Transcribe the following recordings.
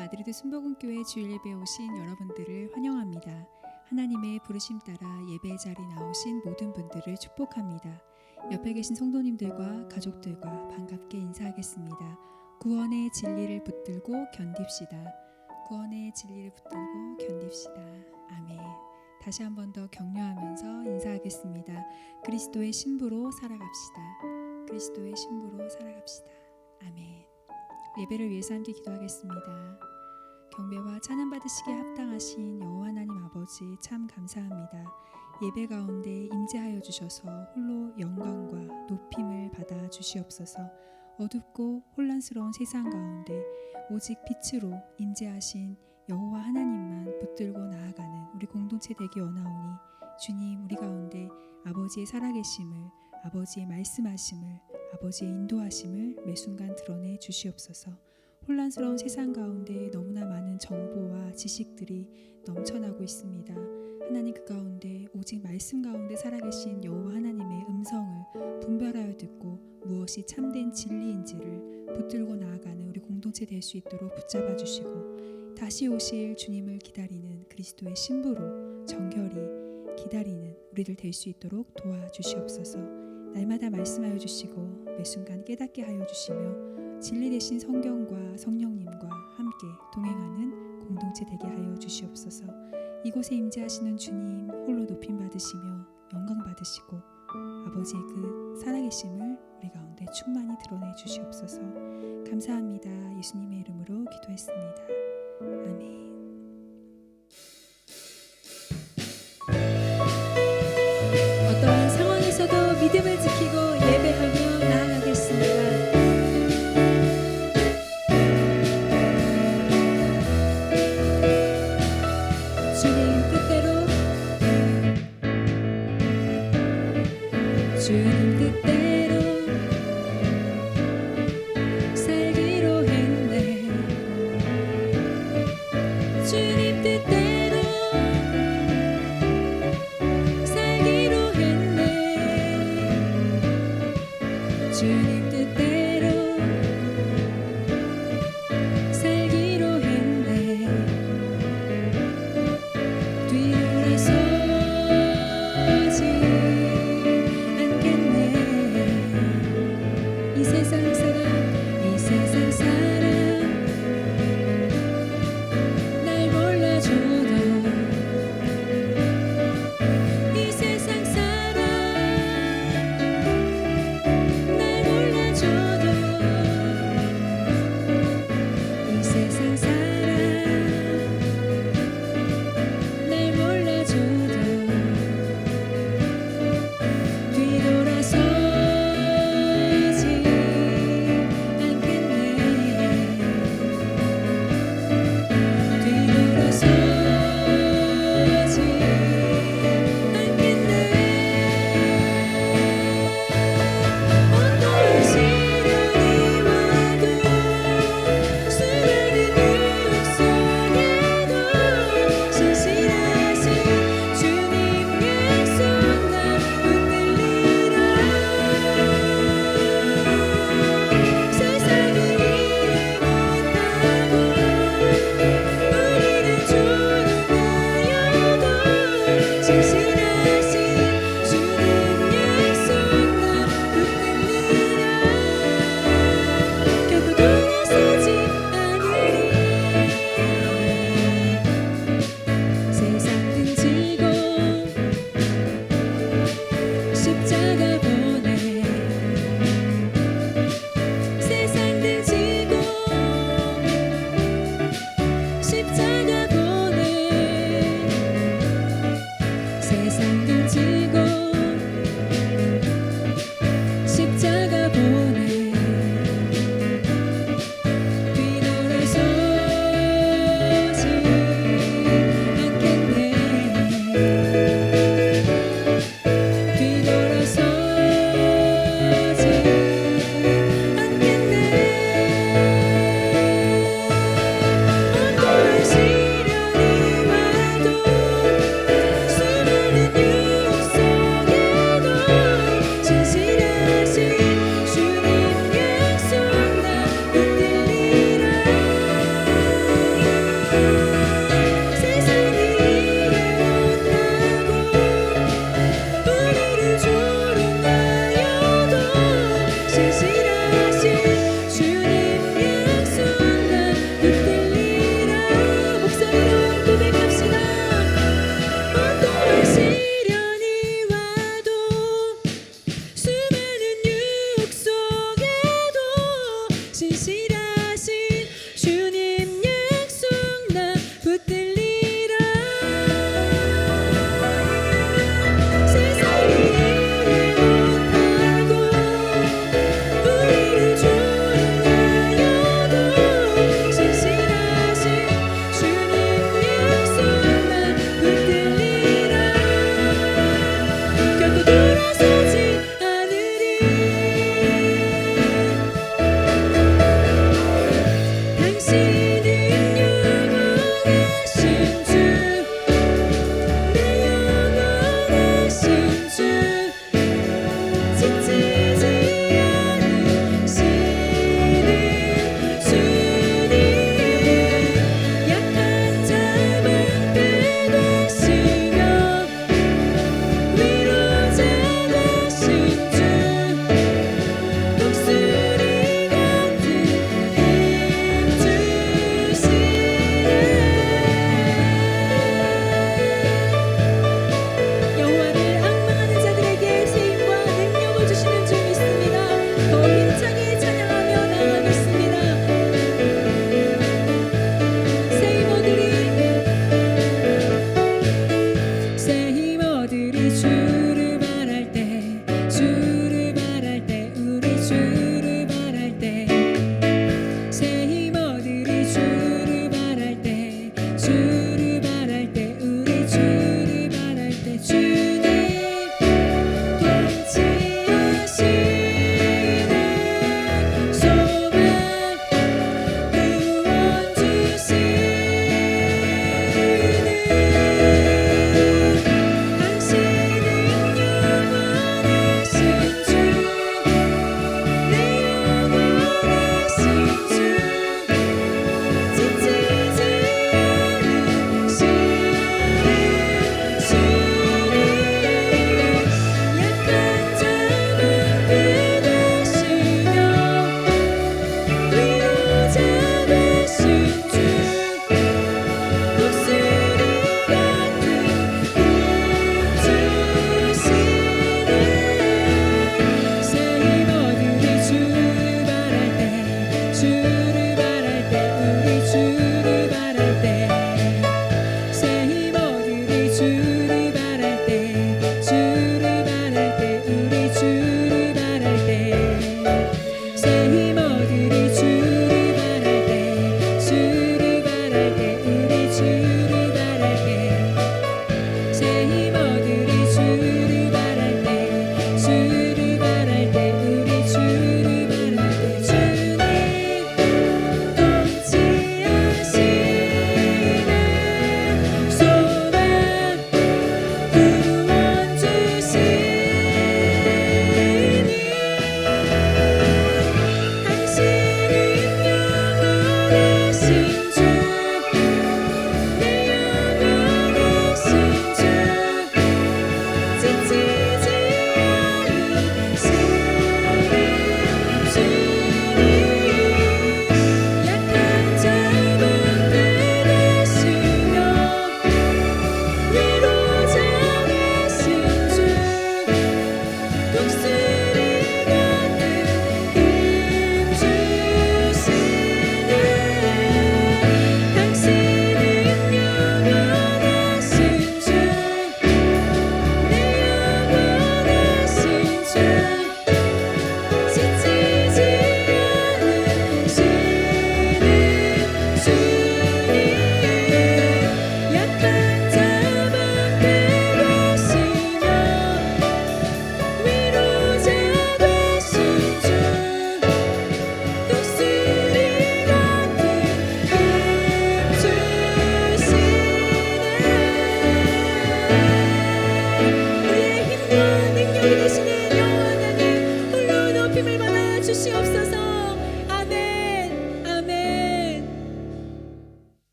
마드리드 순복음교회 주일 예배에 오신 여러분들을 환영합니다. 하나님의 부르심 따라 예배 자리 나오신 모든 분들을 축복합니다. 옆에 계신 성도님들과 가족들과 반갑게 인사하겠습니다. 구원의 진리를 붙들고 견딥시다. 구원의 진리를 붙들고 견딥시다. 아멘. 다시 한 번 더 격려하면서 인사하겠습니다. 그리스도의 신부로 살아갑시다. 그리스도의 신부로 살아갑시다. 아멘. 예배를 위해서 함께 기도하겠습니다. 경배와 찬양 받으시기에 합당하신 여호와 하나님 아버지 참 감사합니다. 예배 가운데 임재하여 주셔서 홀로 영광과 높임을 받아 주시옵소서. 어둡고 혼란스러운 세상 가운데 오직 빛으로 임재하신 여호와 하나님만 붙들고 나아가는 우리 공동체 되기 원하오니 주님, 우리 가운데 아버지의 살아계심을, 아버지의 말씀하심을, 아버지의 인도하심을 매순간 드러내 주시옵소서. 혼란스러운 세상 가운데 너무나 많은 정보와 지식들이 넘쳐나고 있습니다. 하나님, 그 가운데 오직 말씀 가운데 살아계신 여호와 하나님의 음성을 분별하여 듣고 무엇이 참된 진리인지를 붙들고 나아가는 우리 공동체 될 수 있도록 붙잡아 주시고, 다시 오실 주님을 기다리는 그리스도의 신부로 정결히 기다리는 우리들 될 수 있도록 도와주시옵소서. 날마다 말씀하여 주시고 매순간 깨닫게 하여 주시며 진리 되신 성경과 성령님과 함께 동행하는 공동체 되게 하여 주시옵소서. 이곳에 임재하시는 주님 홀로 높임 받으시며 영광 받으시고 아버지의 그 살아계심을 우리 가운데 충만히 드러내 주시옵소서. 감사합니다. 예수님의 이름으로 기도했습니다. 아멘. 어떠한 상황에서도 믿음을 지키고 예배하며 나아가겠습니다. 주님 뜻대로 살기로 했네. 주님 뜻대로 살기로 했네. 주님 뜻대로 살기로 했네. 뒤돌아서 이 세상 사람 날 몰라줘도 이 세상 사람 날 몰라줘도 이 세상 사람 날 몰라줘도 뒤돌아서 see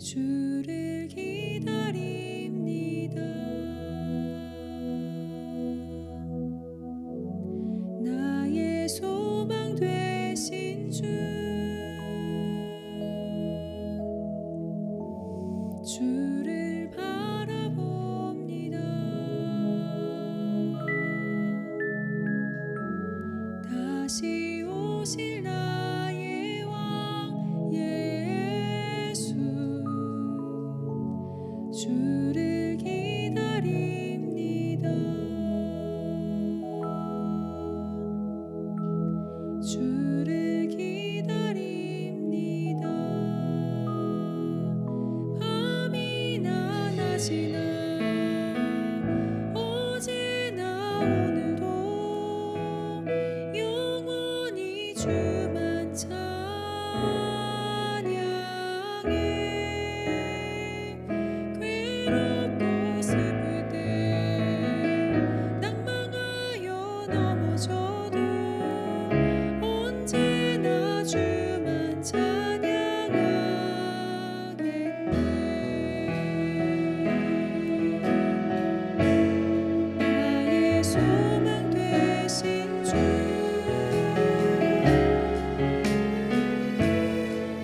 주를 기다립니다. 나의 소망 되신 주를 바라봅니다. 다시 오실 나의 왕 예수, 주를 기다립니다. 주를 기다립니다. 밤이나 낮이나 어제나 오늘도 영원히 주만 찬양해. 괴롭고 슬플 때 낭망하여 넘어져도 언제나 주만 찬양하겠네. 나의 소망 되신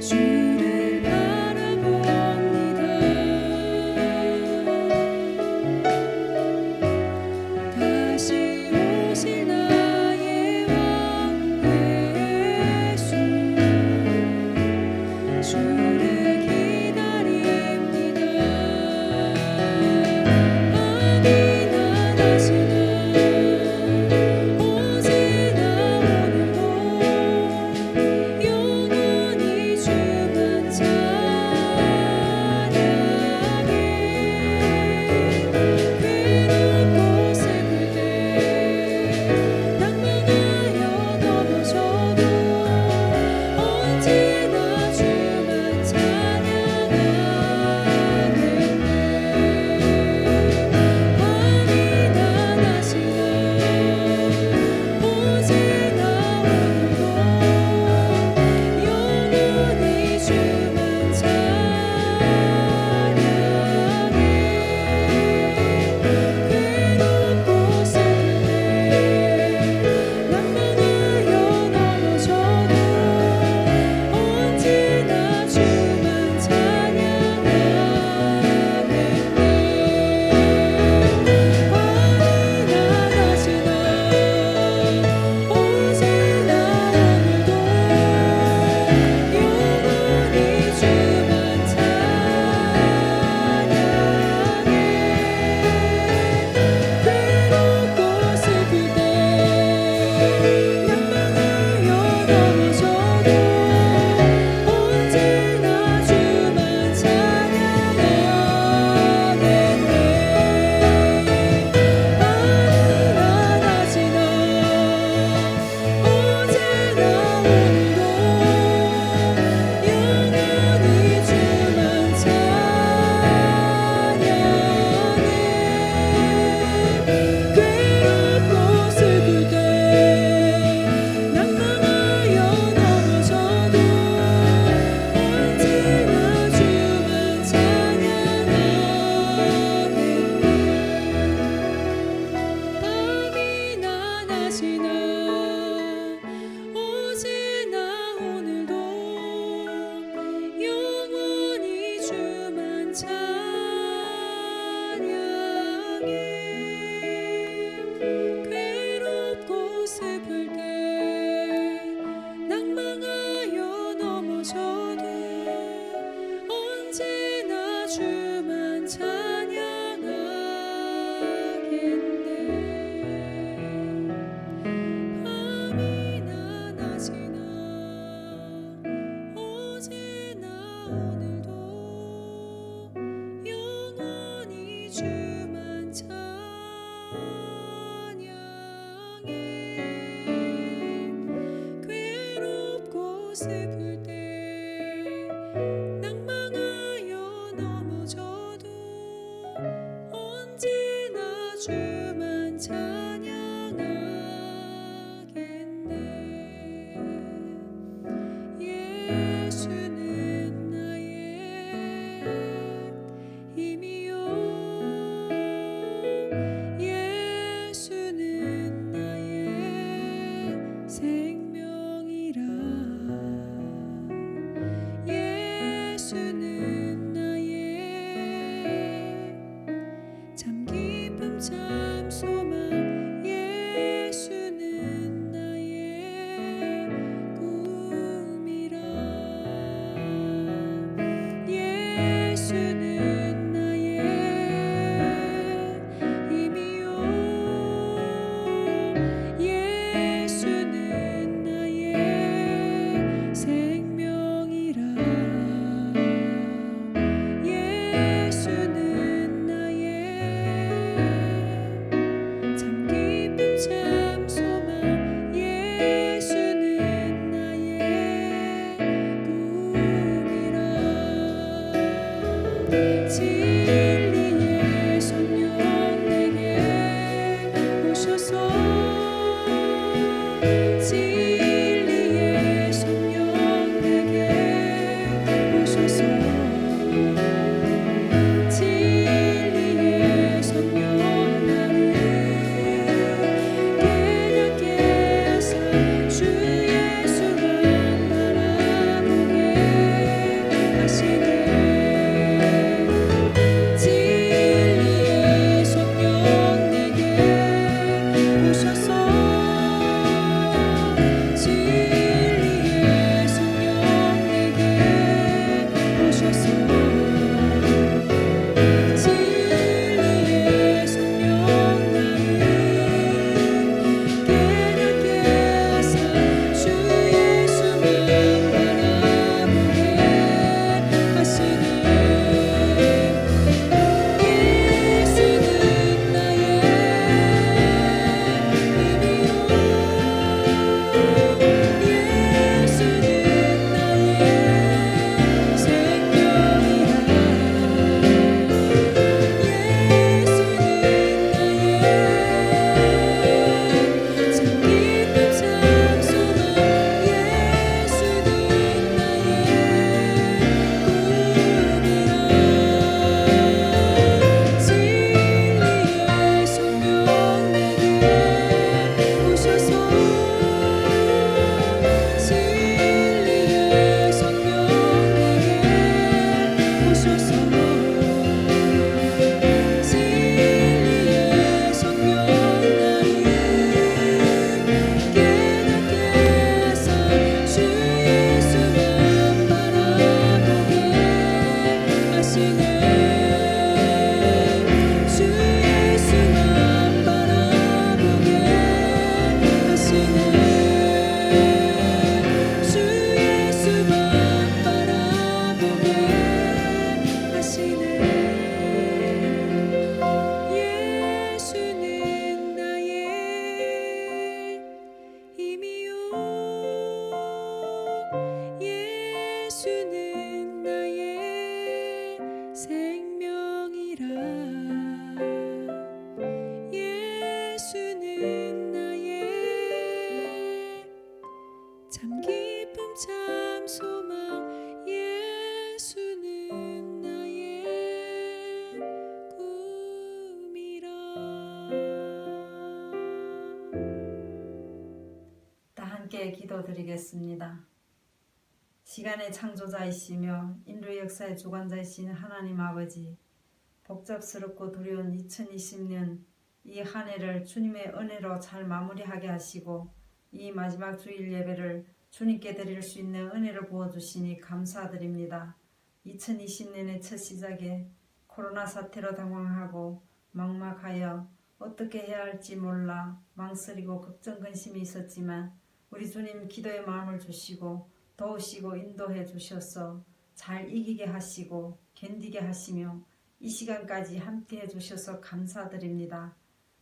주를 바라봅니다. 다시 오실 나의 왕 예수, 주를 기다립니다. 밤이나 낮이나 어제나 오늘도 영원히 주만 찬양해. 괴롭고 슬플 때 낭망하여 넘어져도 언제나 주만 찬양하겠네. 밤이나 낮이나 어제나 오늘도 영원히 주만 찬양해. 괴롭고 슬플 때 낭망하여 넘어져도 언제나 주만 찬양하겠네. 밤이나 낮이나 어제나 오늘도 영원히 주만 찬양해. 괴롭고 슬플 때 낭망하여 넘어져도 언제나 주만 찬양하겠네. 밤이나 낮이나 어제나 오늘도 영원히 주만 찬양해. 괴롭고 슬플 때 낭망하여 넘어져도 언제나 주만 찬양하겠네. 밤이나 낮이나 어제나 오늘도 영원히 주만 찬양해. 괴롭고 슬플 때 낭망하여 넘어져도 언제나 주만 찬양하겠네. 밤이나 낮이나 어제나 오늘도 영원히 주만 찬양해. 괴롭고 슬플 때 낭망하여 넘어져 진리의 성령 내게 오셔서 진리의 성령 내게 오셔서 진리의 성령 나를 깨닫게 하사 주 예수만 바라보게 하시네. 진리의 성령 내게 오셔서 진리의 성령 내게 오셔서 진리의 성령 나를 깨닫게 하사 주 예수만 바라보게 하시네. 예수는 나의 힘이요 예수는 나의 생명이라 진리의 성령 나를 깨닫게 하사 주 예수만 바라보게 하시네. 주 예수만 바라보게 하시네. 주 예수만 바라보게 하시네. 예수는 나의 힘이요 예수는 나의 생명이라 예수는 나의 참 기쁨 참 소망 예수는 나의 꿈이라. 다 함께 기도드리겠습니다. 시간의 창조자이시며 인류 역사의 주관자이신 하나님 아버지, 복잡스럽고 두려운 2020년 이 한 해를 주님의 은혜로 잘 마무리하게 하시고 이 마지막 주일 예배를 주님께 드릴 수 있는 은혜를 부어주시니 감사드립니다. 2020년의 첫 시작에 코로나 사태로 당황하고 막막하여 어떻게 해야 할지 몰라 망설이고 걱정 근심이 있었지만 우리 주님 기도의 마음을 주시고 도우시고 인도해 주셔서 잘 이기게 하시고 견디게 하시며 이 시간까지 함께 해주셔서 감사드립니다.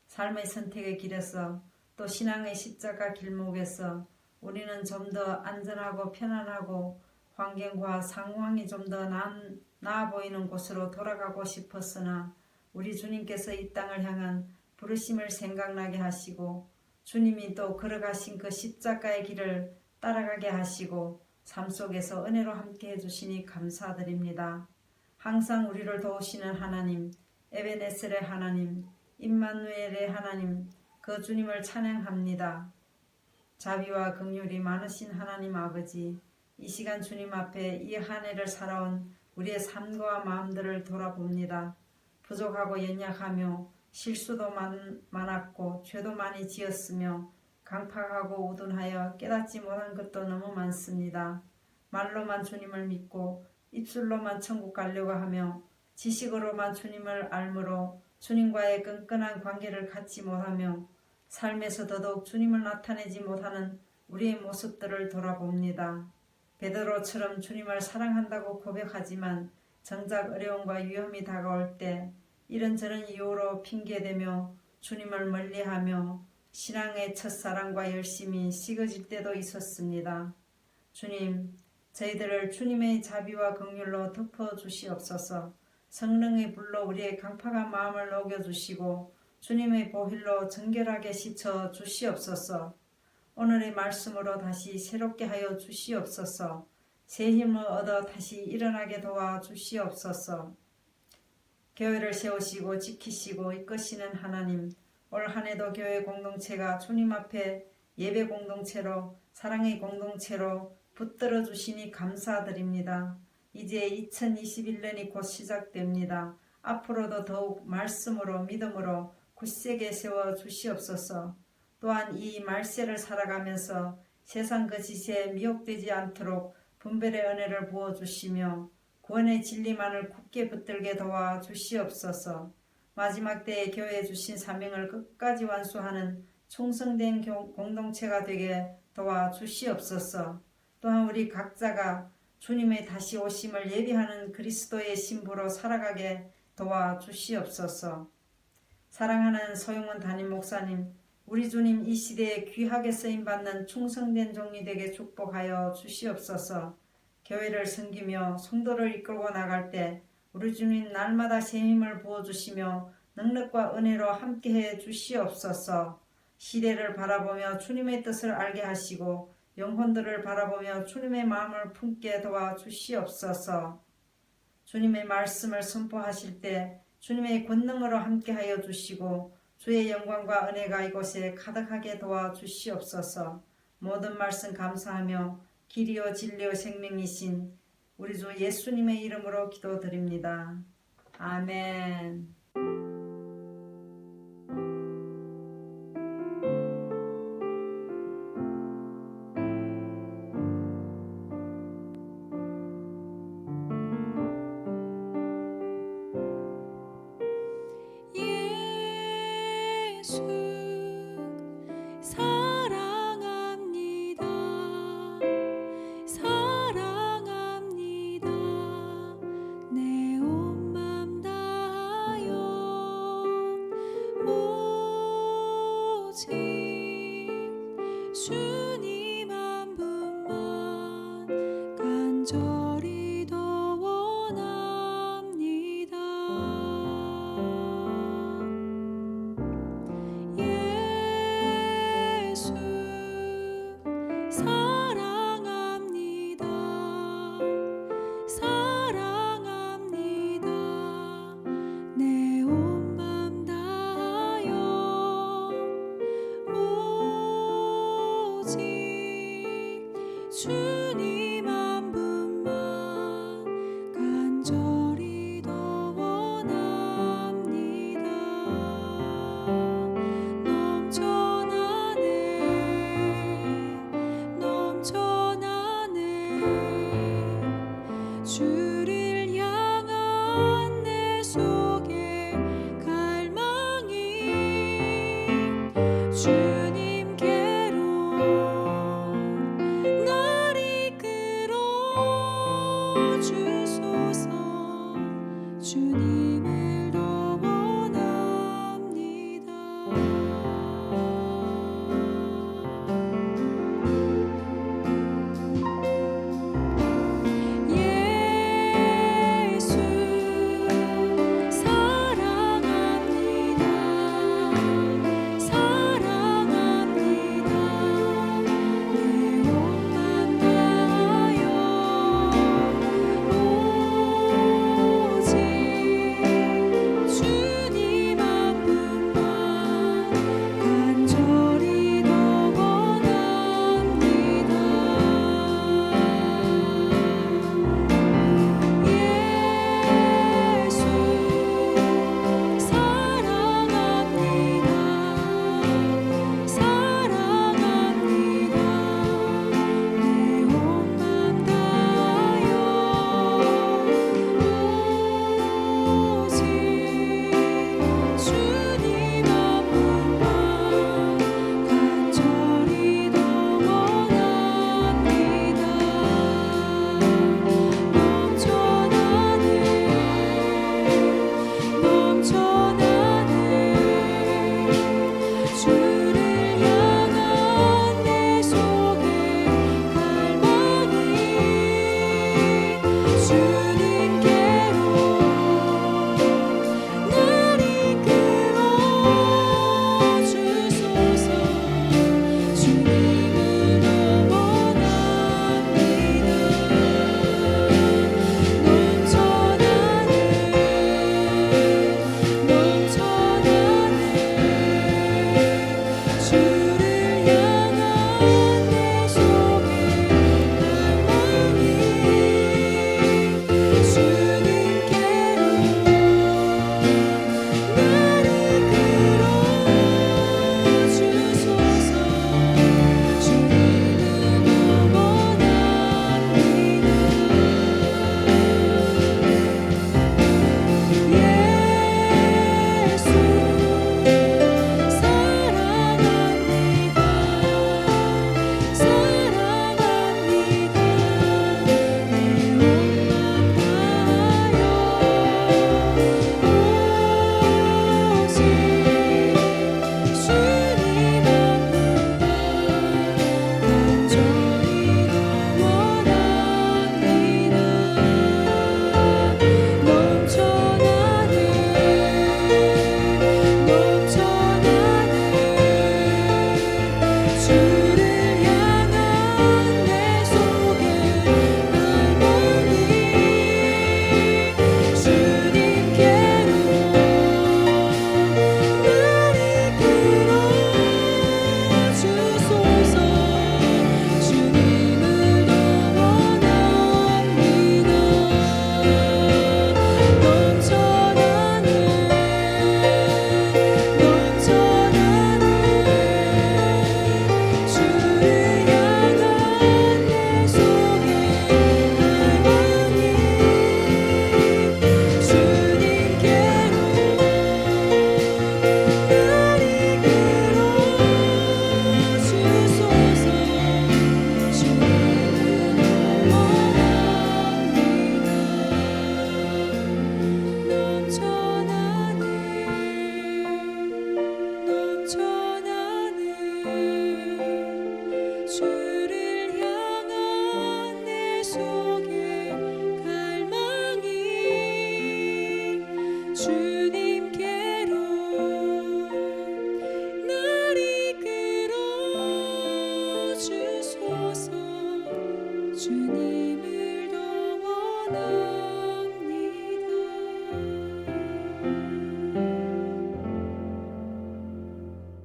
삶의 선택의 길에서 또 신앙의 십자가 길목에서 우리는 좀 더 안전하고 편안하고 환경과 상황이 좀 더 나아 보이는 곳으로 돌아가고 싶었으나 우리 주님께서 이 땅을 향한 부르심을 생각나게 하시고 주님이 또 걸어가신 그 십자가의 길을 따라가게 하시고 삶 속에서 은혜로 함께 해주시니 감사드립니다. 항상 우리를 도우시는 하나님, 에베네셀의 하나님, 임마누엘의 하나님, 그 주님을 찬양합니다. 자비와 긍휼이 많으신 하나님 아버지, 이 시간 주님 앞에 이 한 해를 살아온 우리의 삶과 마음들을 돌아봅니다. 부족하고 연약하며 실수도 많았고 죄도 많이 지었으며 강팍하고 우둔하여 깨닫지 못한 것도 너무 많습니다. 말로만 주님을 믿고 입술로만 천국 가려고 하며 지식으로만 주님을 알므로 주님과의 끈끈한 관계를 갖지 못하며 삶에서 더더욱 주님을 나타내지 못하는 우리의 모습들을 돌아봅니다. 베드로처럼 주님을 사랑한다고 고백하지만 정작 어려움과 위험이 다가올 때 이런저런 이유로 핑계대며 주님을 멀리하며 신앙의 첫사랑과 열심이 식어질 때도 있었습니다. 주님, 저희들을 주님의 자비와 긍휼로 덮어주시옵소서. 성령의 불로 우리의 강팍한 마음을 녹여주시고 주님의 보혈로 정결하게 씻어 주시옵소서. 오늘의 말씀으로 다시 새롭게 하여 주시옵소서. 새 힘을 얻어 다시 일어나게 도와 주시옵소서. 교회를 세우시고 지키시고 이끄시는 하나님, 올 한 해도 교회 공동체가 주님 앞에 예배 공동체로 사랑의 공동체로 붙들어 주시니 감사드립니다. 이제 2021년이 곧 시작됩니다. 앞으로도 더욱 말씀으로 믿음으로 굳세게 세워 주시옵소서. 또한 이 말세를 살아가면서 세상 거짓에 미혹되지 않도록 분별의 은혜를 부어주시며 구원의 진리만을 굳게 붙들게 도와 주시옵소서. 마지막 때에 교회에 주신 사명을 끝까지 완수하는 충성된 공동체가 되게 도와 주시옵소서. 또한 우리 각자가 주님의 다시 오심을 예비하는 그리스도의 신부로 살아가게 도와 주시옵소서. 사랑하는 소용원 담임 목사님, 우리 주님 이 시대에 귀하게 쓰임받는 충성된 종이 되게 축복하여 주시옵소서. 교회를 섬기며 성도를 이끌고 나갈 때 우리 주님 날마다 새 힘을 부어주시며 능력과 은혜로 함께해 주시옵소서. 시대를 바라보며 주님의 뜻을 알게 하시고 영혼들을 바라보며 주님의 마음을 품게 도와 주시옵소서. 주님의 말씀을 선포하실 때 주님의 권능으로 함께하여 주시고 주의 영광과 은혜가 이곳에 가득하게 도와 주시옵소서. 모든 말씀 감사하며 길이요 진리요 생명이신 우리 주 예수님의 이름으로 기도드립니다. 아멘. 예수 사랑합니다. 사랑합니다. 내 온 맘 다하여 오직 주님 한 분만 간절히 더 원합니다.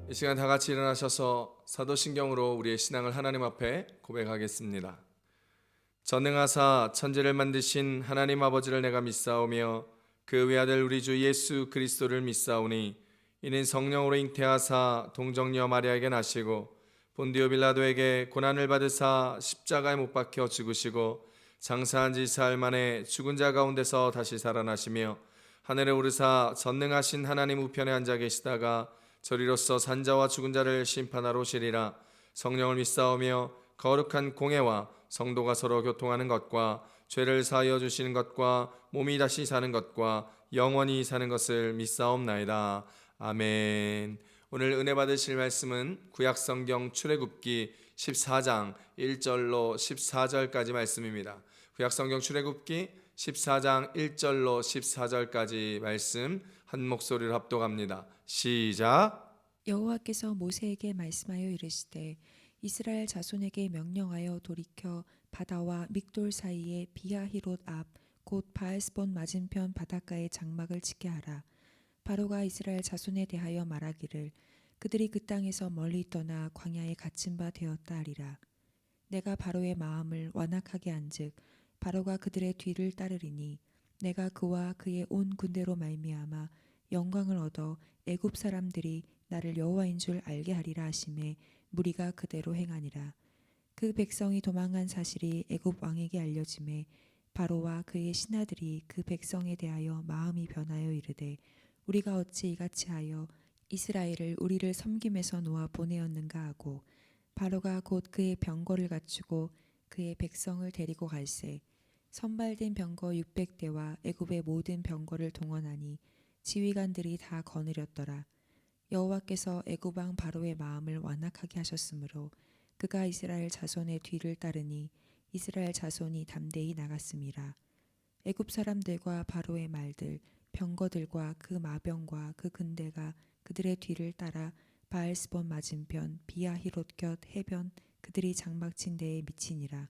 이 시간 다 같이 일어나셔서 사도신경으로 우리의 신앙을 하나님 앞에 고백하겠습니다. 전능하사 천지를 만드신 하나님 아버지를 내가 믿사오며 그 외아들 우리 주 예수 그리스도를 믿사오니 이는 성령으로 잉태하사 동정녀 마리아에게 나시고 본디오 빌라도에게 고난을 받으사 십자가에 못 박혀 죽으시고 장사한 지 사흘 만에 죽은 자 가운데서 다시 살아나시며 하늘에 오르사 전능하신 하나님 우편에 앉아 계시다가 저리로서 산자와 죽은 자를 심판하러 오시리라. 성령을 믿사오며 거룩한 공회와 성도가 서로 교통하는 것과 죄를 사하여 주시는 것과 몸이 다시 사는 것과 영원히 사는 것을 믿사옵나이다. 아멘. 오늘 은혜 받으실 말씀은 구약성경 출애굽기 14장 1절로 14절까지 말씀입니다. 구약성경 출애굽기 14장 1절로 14절까지 말씀 한 목소리로 합독합니다. 시작. 여호와께서 모세에게 말씀하여 이르시되 이스라엘 자손에게 명령하여 돌이켜 바다와 믹돌 사이에 비하히롯 앞 곧 바알스본 맞은편 바닷가에 장막을 치게 하라. 바로가 이스라엘 자손에 대하여 말하기를 그들이 그 땅에서 멀리 떠나 광야에 갇힌 바 되었다 하리라. 내가 바로의 마음을 완악하게 한즉 바로가 그들의 뒤를 따르리니 내가 그와 그의 온 군대로 말미암아 영광을 얻어 애굽 사람들이 나를 여호와인 줄 알게 하리라 하시매 무리가 그대로 행하니라. 그 백성이 도망한 사실이 애굽 왕에게 알려지매 바로와 그의 신하들이 그 백성에 대하여 마음이 변하여 이르되 우리가 어찌 이같이 하여 이스라엘을 우리를 섬김에서 놓아 보내었는가 하고 바로가 곧 그의 병거를 갖추고 그의 백성을 데리고 갈새 선발된 병거 600대와 애굽의 모든 병거를 동원하니 지휘관들이 다 거느렸더라. 여호와께서 애굽 왕 바로의 마음을 완악하게 하셨으므로 그가 이스라엘 자손의 뒤를 따르니 이스라엘 자손이 담대히 나갔음이라. 애굽 사람들과 바로의 말들 병거들과 그 마병과 그 군대가 그들의 뒤를 따라 바알스본 맞은편 비하히롯 곁 해변 그들이 장막친 데에 미치니라.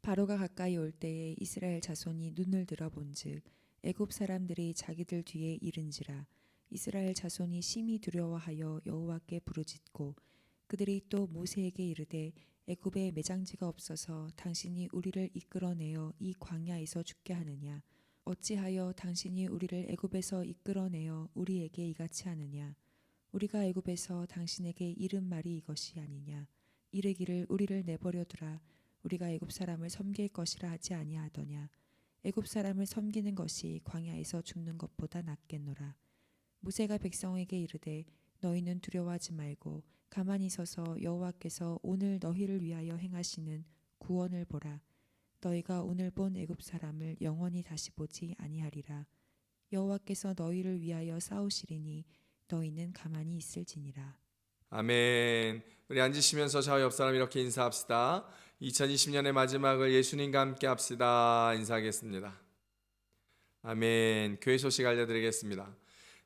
바로가 가까이 올 때에 이스라엘 자손이 눈을 들어 본즉 애굽 사람들이 자기들 뒤에 이른지라. 이스라엘 자손이 심히 두려워하여 여호와께 부르짖고 그들이 또 모세에게 이르되 애굽에 매장지가 없어서 당신이 우리를 이끌어내어 이 광야에서 죽게 하느냐. 어찌하여 당신이 우리를 애굽에서 이끌어내어 우리에게 이같이 하느냐. 우리가 애굽에서 당신에게 이른 말이 이것이 아니냐. 이르기를 우리를 내버려 두라. 우리가 애굽 사람을 섬길 것이라 하지 아니하더냐. 애굽 사람을 섬기는 것이 광야에서 죽는 것보다 낫겠노라. 모세가 백성에게 이르되 너희는 두려워하지 말고 가만히 서서 여호와께서 오늘 너희를 위하여 행하시는 구원을 보라. 너희가 오늘 본 애굽 사람을 영원히 다시 보지 아니하리라. 여호와께서 너희를 위하여 싸우시리니 너희는 가만히 있을지니라. 아멘. 우리 앉으시면서 좌우 옆 사람 이렇게 인사합시다. 2020년의 마지막을 예수님과 함께 합시다. 인사하겠습니다. 아멘. 교회 소식 알려드리겠습니다.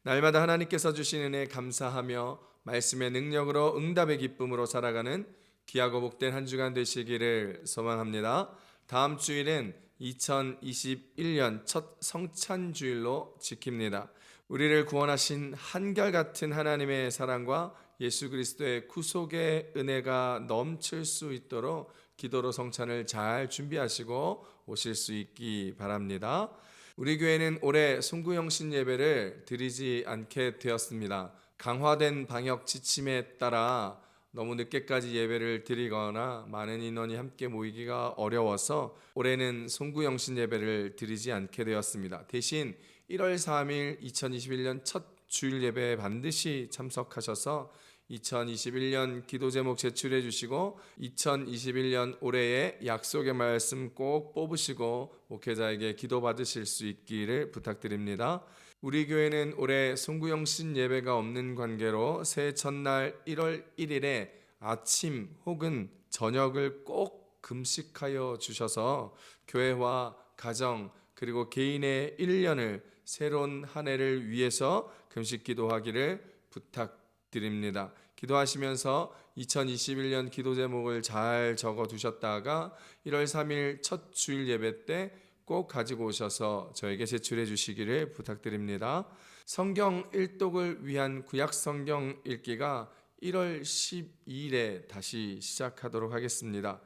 날마다 하나님께서 주신 은혜 감사하며 말씀의 능력으로 응답의 기쁨으로 살아가는 귀하고 복된 한 주간 되시기를 소망합니다. 다음 주일은 2021년 첫 성찬주일로 지킵니다. 우리를 구원하신 한결같은 하나님의 사랑과 예수 그리스도의 구속의 은혜가 넘칠 수 있도록 기도로 성찬을 잘 준비하시고 오실 수 있기 바랍니다. 우리 교회는 올해 송구영신 예배를 드리지 않게 되었습니다. 강화된 방역 지침에 따라 너무 늦게까지 예배를 드리거나 많은 인원이 함께 모이기가 어려워서 올해는 송구영신 예배를 드리지 않게 되었습니다. 대신 1월 3일 2021년 첫 주일 예배에 반드시 참석하셔서 2021년 기도 제목 제출해 주시고 2021년 올해의 약속의 말씀 꼭 뽑으시고 목회자에게 기도 받으실 수 있기를 부탁드립니다. 우리 교회는 올해 송구영신 예배가 없는 관계로 새해 첫날 1월 1일에 아침 혹은 저녁을 꼭 금식하여 주셔서 교회와 가정 그리고 개인의 1년을 새로운 한 해를 위해서 금식 기도하기를 부탁드립니다. 기도하시면서 2021년 기도 제목을 잘 적어 두셨다가 1월 3일 첫 주일 예배 때 꼭 가지고 오셔서 저에게 제출해 주시기를 부탁드립니다. 성경 일독을 위한 구약 성경 읽기가 1월 12일에 다시 시작하도록 하겠습니다.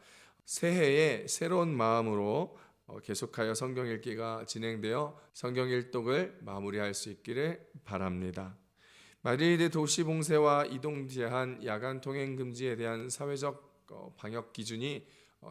새해에 새로운 마음으로 계속하여 성경 읽기가 진행되어 성경 일독을 마무리할 수 있기를 바랍니다. 마드리드 도시 봉쇄와 이동 제한, 야간 통행 금지에 대한 사회적 방역 기준이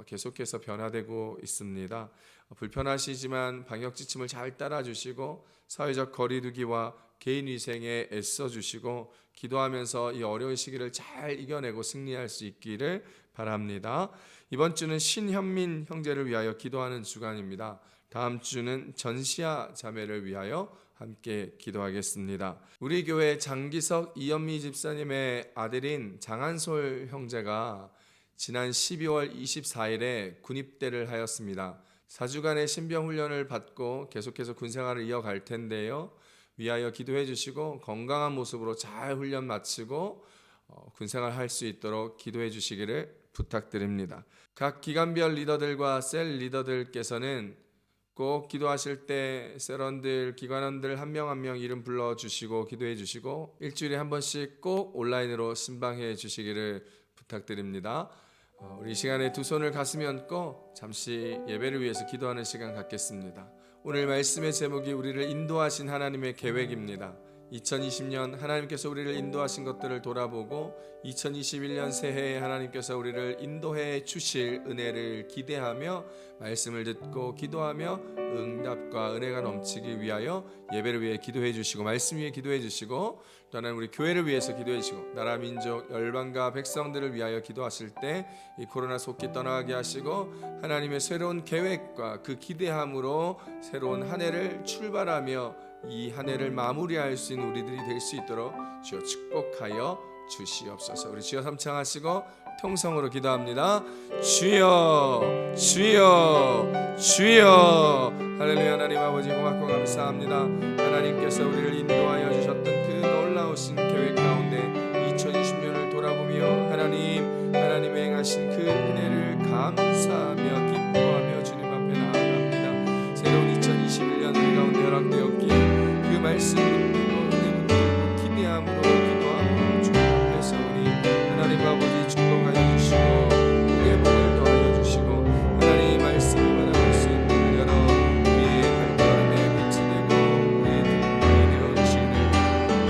계속해서 변화되고 있습니다. 불편하시지만 방역 지침을 잘 따라주시고 사회적 거리두기와 개인 위생에 애써주시고 기도하면서 이 어려운 시기를 잘 이겨내고 승리할 수 있기를 바랍니다. 이번 주는 신현민 형제를 위하여 기도하는 주간입니다. 다음 주는 전시아 자매를 위하여 함께 기도하겠습니다. 우리 교회 장기석 이현미 집사님의 아들인 장한솔 형제가 지난 12월 24일에 군입대를 하였습니다. 4주간의 신병훈련을 받고 계속해서 군생활을 이어갈 텐데요. 위하여 기도해 주시고 건강한 모습으로 잘 훈련 마치고 군생활 할 수 있도록 기도해 주시기를 부탁드립니다. 각 기관별 리더들과 셀 리더들께서는 꼭 기도하실 때 셀원들, 기관원들 한 명 한 명 이름 불러주시고 기도해 주시고 일주일에 한 번씩 꼭 온라인으로 신방해 주시기를 부탁드립니다. 우리 이 시간에 두 손을 가슴에 얹고 잠시 예배를 위해서 기도하는 시간 갖겠습니다. 오늘 말씀의 제목이 우리를 인도하신 하나님의 계획입니다. 2020년 하나님께서 우리를 인도하신 것들을 돌아보고 2021년 새해에 하나님께서 우리를 인도해 주실 은혜를 기대하며 말씀을 듣고 기도하며 응답과 은혜가 넘치기 위하여 예배를 위해 기도해 주시고 말씀 위해 기도해 주시고 또는 우리 교회를 위해서 기도해 주시고 나라 민족 열방과 백성들을 위하여 기도하실 때 이 코로나 속기 떠나게 하시고 하나님의 새로운 계획과 그 기대함으로 새로운 한 해를 출발하며 이 한 해를 마무리할 수 있는 우리들이 될 수 있도록 주여 축복하여 주시옵소서. 우리 주여 삼창하시고 통성으로 기도합니다. 주여 주여 주여. 할렐루야. 하나님 아버지 고맙고 감사합니다. 하나님께서 우리를 인도하여 주셨던 그 놀라우신 계획 가운데 2020년을 돌아보며 하나님의 행하신 그 은혜를 감사하며 기뻐하며 주님 앞에 나아갑니다. 새로운 2021년 우리 가운데 허락되었기에 그 말씀 붙들고 은혜 붙들고 기대함으로 기도하고 주님 앞에 서오니 하나님 아버지 축복하여 주시고 우리의 복을 더하여 주시고 하나님 말씀을 받아볼 수 있는 문 열어 우리의 발걸음에 빛이 되고 우리의 등불이 되어주시기를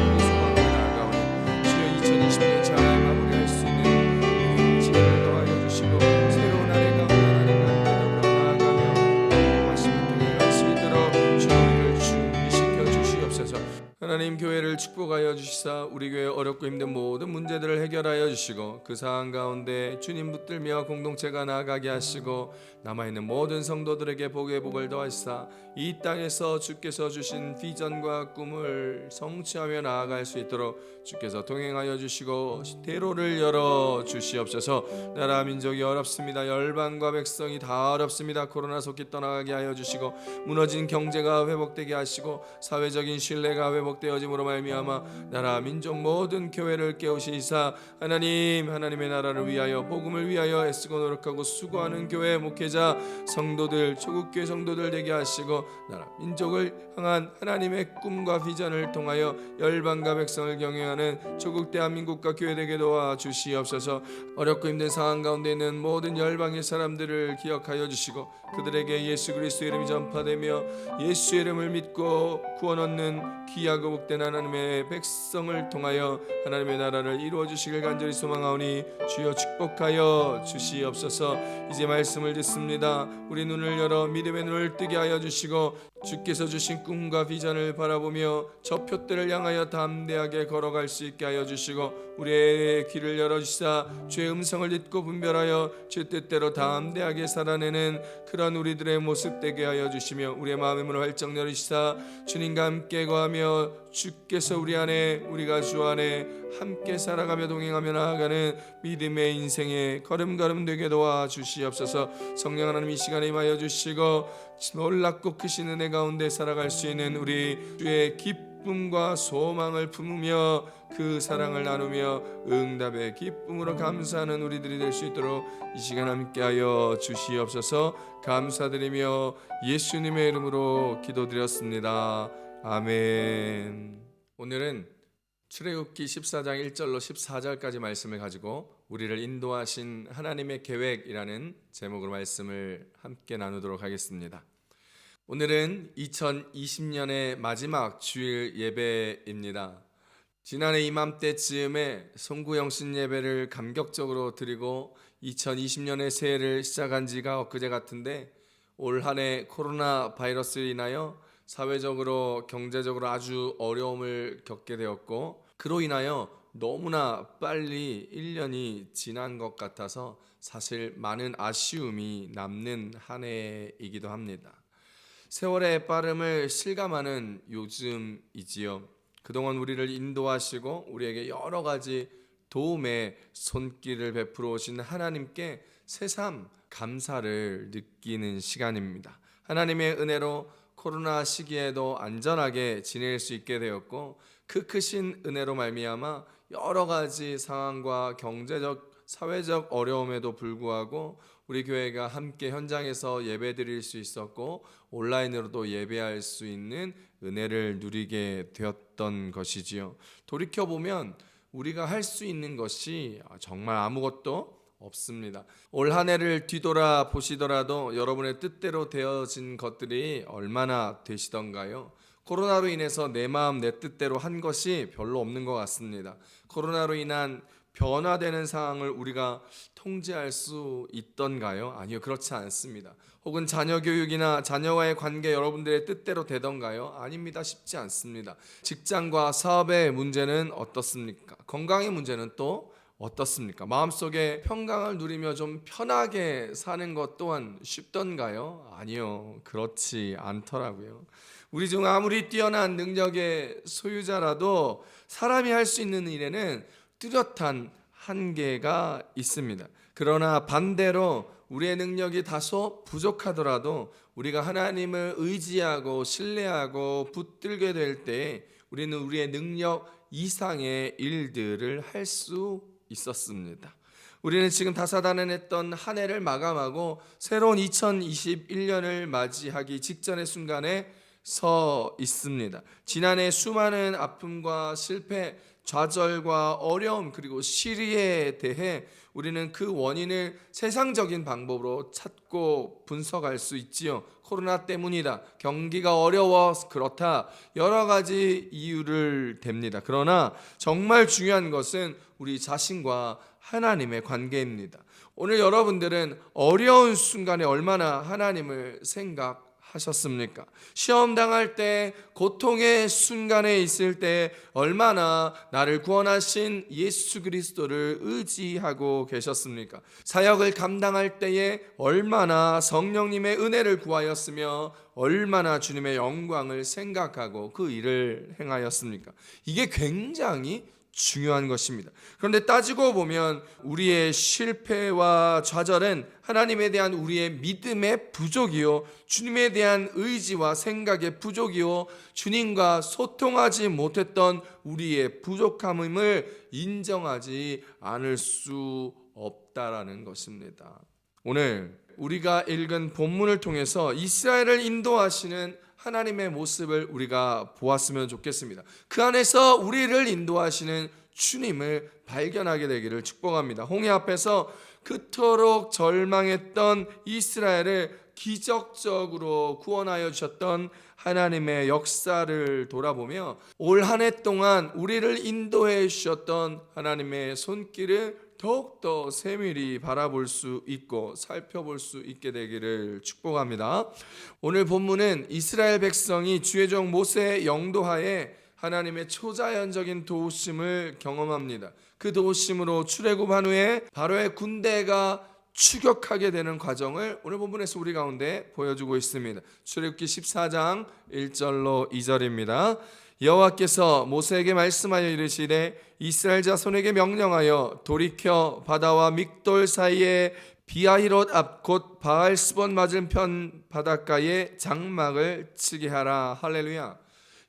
우리 소망을 나아가오니 주여 2020년 잘 마무리할 수 있는 지혜를 더하여 주시고 새로운 한 해 가운데 하나님 함께 더불어 나아가며 말씀을 통해 할 수 있도록 주여 우리를 준비시켜 주시옵소서. 하나님 교회를 축복하여 주시사 우리 교회 어렵고 힘든 모든 문제들을 해결하여 주시고 그 상황 가운데 주님 붙들며 공동체가 나아가게 하시고 남아있는 모든 성도들에게 복의 복을 더하시사 이 땅에서 주께서 주신 비전과 꿈을 성취하며 나아갈 수 있도록 주께서 동행하여 주시고 대로를 열어 주시옵소서. 나라 민족이 어렵습니다. 열방과 백성이 다 어렵습니다. 코로나 속기 떠나가게 하여 주시고 무너진 경제가 회복되게 하시고 사회적인 신뢰가 회복되어짐으로 말미암아 나라 민족 모든 교회를 깨우시사 하나님의 나라를 위하여 복음을 위하여 애쓰고 노력하고 수고하는 교회 목회자 성도들 조국교회 성도들 되게 하시고 나라 민족을 향한 하나님의 꿈과 비전을 통하여 열방과 백성을 경영하는 조국 대한민국과 교회 되게 도와주시옵소서. 어렵고 힘든 상황 가운데 있는 모든 열방의 사람들을 기억하여 주시고 그들에게 예수 그리스도의 이름이 전파되며 예수의 이름을 믿고 구원 얻는 귀하고 복된 하나님의 백성을 통하여 하나님의 나라를 이루어 주시길 간절히 소망하오니 주여 축복하여 주시옵소서. 이제 말씀을 듣습니다. 우리 눈을 열어 믿음의 눈을 뜨게 하여 주시고 주께서 주신 꿈과 비전을 바라보며 저 표대를 향하여 담대하게 걸어갈 수 있게 하여 주시고 우리의 귀를 열어주시사 주의 음성을 듣고 분별하여 주 뜻대로 담대하게 살아내는 그런 우리들의 모습 되게 하여 주시며 우리의 마음의 문을 활짝 열으시사 주님과 함께 거하며 주께서 우리 안에 우리가 주 안에 함께 살아가며 동행하며 나아가는 믿음의 인생의 걸음걸음 되게 도와주시옵소서. 성령 하나님 이 시간에 임하여 주시고 놀랍고 크신 은혜 가운데 살아갈 수 있는 우리 주의 기쁨과 소망을 품으며 그 사랑을 나누며 응답의 기쁨으로 감사하는 우리들이 될 수 있도록 이 시간 함께하여 주시옵소서. 감사드리며 예수님의 이름으로 기도드렸습니다. 아멘. 오늘은 출애굽기 14장 1절로 14절까지 말씀을 가지고 우리를 인도하신 하나님의 계획이라는 제목으로 말씀을 함께 나누도록 하겠습니다. 오늘은 2020년의 마지막 주일 예배입니다. 지난해 이맘때쯤에 송구영신 예배를 감격적으로 드리고 2020년의 새해를 시작한 지가 엊그제 같은데, 올 한 해 코로나 바이러스로 인하여 사회적으로 경제적으로 아주 어려움을 겪게 되었고, 그로 인하여 너무나 빨리 1년이 지난 것 같아서 사실 많은 아쉬움이 남는 한 해이기도 합니다. 세월의 빠름을 실감하는 요즘이지요. 그동안 우리를 인도하시고 우리에게 여러 가지 도움의 손길을 베풀어 오신 하나님께 새삼 감사를 느끼는 시간입니다. 하나님의 은혜로 코로나 시기에도 안전하게 지낼 수 있게 되었고, 그 크신 은혜로 말미암아 여러 가지 상황과 경제적, 사회적 어려움에도 불구하고 우리 교회가 함께 현장에서 예배드릴 수 있었고 온라인으로도 예배할 수 있는 은혜를 누리게 되었던 것이지요. 돌이켜보면 우리가 할 수 있는 것이 정말 아무것도 없습니다. 올 한 해를 뒤돌아 보시더라도 여러분의 뜻대로 되어진 것들이 얼마나 되시던가요? 코로나로 인해서 내 마음 내 뜻대로 한 것이 별로 없는 것 같습니다. 코로나로 인한 변화되는 상황을 우리가 통제할 수 있던가요? 아니요, 그렇지 않습니다. 혹은 자녀 교육이나 자녀와의 관계 여러분들의 뜻대로 되던가요? 아닙니다. 쉽지 않습니다. 직장과 사업의 문제는 어떻습니까? 건강의 문제는 또 어떻습니까? 마음속에 평강을 누리며 좀 편하게 사는 것 또한 쉽던가요? 아니요, 그렇지 않더라고요. 우리 중 아무리 뛰어난 능력의 소유자라도 사람이 할 수 있는 일에는 뚜렷한 한계가 있습니다. 그러나 반대로 우리의 능력이 다소 부족하더라도 우리가 하나님을 의지하고 신뢰하고 붙들게 될 때 우리는 우리의 능력 이상의 일들을 할 수 있었습니다. 우리는 지금 다사다난했던 한 해를 마감하고 새로운 2021년을 맞이하기 직전의 순간에 서 있습니다. 지난해 수많은 아픔과 실패, 좌절과 어려움 그리고 시리에 대해 우리는 그 원인을 세상적인 방법으로 찾고 분석할 수 있지요. 코로나 때문이다, 경기가 어려워서 그렇다, 여러 가지 이유를 댑니다. 그러나 정말 중요한 것은 우리 자신과 하나님의 관계입니다. 오늘 여러분들은 어려운 순간에 얼마나 하나님을 생각하셨습니까? 시험 당할 때, 고통의 순간에 있을 때 얼마나 나를 구원하신 예수 그리스도를 의지하고 계셨습니까? 사역을 감당할 때에 얼마나 성령님의 은혜를 구하였으며 얼마나 주님의 영광을 생각하고 그 일을 행하였습니까? 이게 굉장히 중요한 것입니다. 그런데 따지고 보면 우리의 실패와 좌절은 하나님에 대한 우리의 믿음의 부족이요, 주님에 대한 의지와 생각의 부족이요, 주님과 소통하지 못했던 우리의 부족함을 인정하지 않을 수 없다라는 것입니다. 오늘 우리가 읽은 본문을 통해서 이스라엘을 인도하시는 하나님의 모습을 우리가 보았으면 좋겠습니다. 그 안에서 우리를 인도하시는 주님을 발견하게 되기를 축복합니다. 홍해 앞에서 그토록 절망했던 이스라엘을 기적적으로 구원하여 주셨던 하나님의 역사를 돌아보며 올 한 해 동안 우리를 인도해 주셨던 하나님의 손길을 더욱더 세밀히 바라볼 수 있고 살펴볼 수 있게 되기를 축복합니다. 오늘 본문은 이스라엘 백성이 주의 종 모세의 영도하에 하나님의 초자연적인 도우심을 경험합니다. 그 도우심으로 출애굽한 후에 바로의 군대가 추격하게 되는 과정을 오늘 본문에서 우리 가운데 보여주고 있습니다. 출애굽기 14장 1절로 2절입니다. 여호와께서 모세에게 말씀하여 이르시되 이스라엘 자손에게 명령하여 돌이켜 바다와 믹돌 사이에 비아히롯 앞 곧 바알스본 맞은편 바닷가에 장막을 치게 하라. 할렐루야.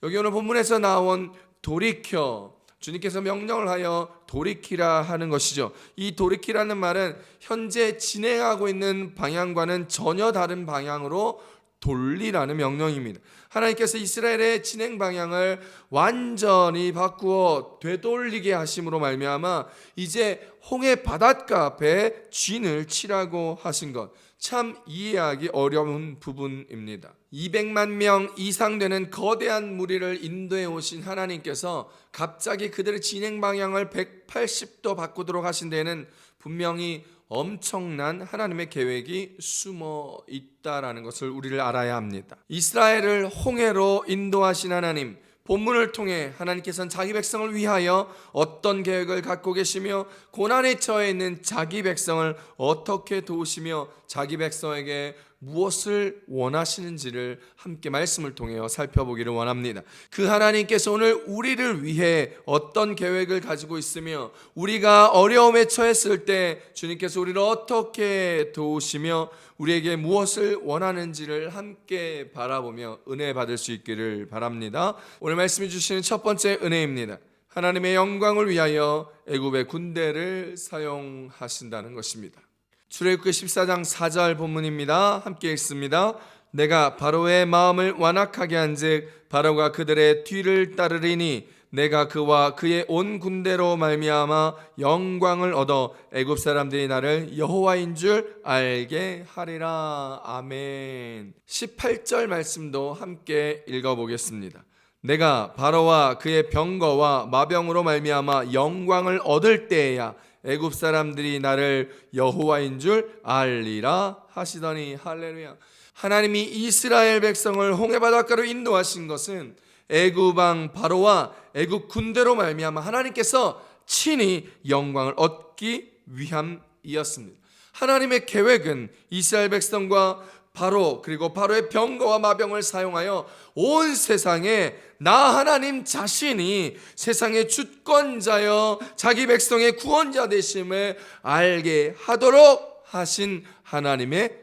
여기 오늘 본문에서 나온 돌이켜, 주님께서 명령을 하여 돌이키라 하는 것이죠. 이 돌이키라는 말은 현재 진행하고 있는 방향과는 전혀 다른 방향으로 돌리라는 명령입니다. 하나님께서 이스라엘의 진행 방향을 완전히 바꾸어 되돌리게 하심으로 말미암아 이제 홍해 바닷가 앞에 진을 치라고 하신 것, 참 이해하기 어려운 부분입니다. 200만 명 이상 되는 거대한 무리를 인도해 오신 하나님께서 갑자기 그들의 진행 방향을 180도 바꾸도록 하신 데에는 분명히 엄청난 하나님의 계획이 숨어 있다라는 것을 우리를 알아야 합니다. 이스라엘을 홍해로 인도하신 하나님, 본문을 통해 하나님께서는 자기 백성을 위하여 어떤 계획을 갖고 계시며 고난에 처해 있는 자기 백성을 어떻게 도우시며 자기 백성에게 무엇을 원하시는지를 함께 말씀을 통해 살펴보기를 원합니다. 그 하나님께서 오늘 우리를 위해 어떤 계획을 가지고 있으며 우리가 어려움에 처했을 때 주님께서 우리를 어떻게 도우시며 우리에게 무엇을 원하는지를 함께 바라보며 은혜 받을 수 있기를 바랍니다. 오늘 말씀해 주시는 첫 번째 은혜입니다. 하나님의 영광을 위하여 애굽의 군대를 사용하신다는 것입니다. 출애굽기 14장 4절 본문입니다. 함께 읽습니다. 내가 바로의 마음을 완악하게 한즉 바로가 그들의 뒤를 따르리니 내가 그와 그의 온 군대로 말미암아 영광을 얻어 애굽 사람들이 나를 여호와인 줄 알게 하리라. 아멘. 18절 말씀도 함께 읽어보겠습니다. 내가 바로와 그의 병거와 마병으로 말미암아 영광을 얻을 때에야 애굽 사람들이 나를 여호와인 줄 알리라 하시더니. 할렐루야. 하나님이 이스라엘 백성을 홍해 바닷가로 인도하신 것은 애굽 왕 바로와 애굽 군대로 말미암아 하나님께서 친히 영광을 얻기 위함이었습니다. 하나님의 계획은 이스라엘 백성과 바로 그리고 바로의 병거와 마병을 사용하여 온 세상에 나 하나님 자신이 세상의 주권자여 자기 백성의 구원자 되심을 알게 하도록 하신 하나님의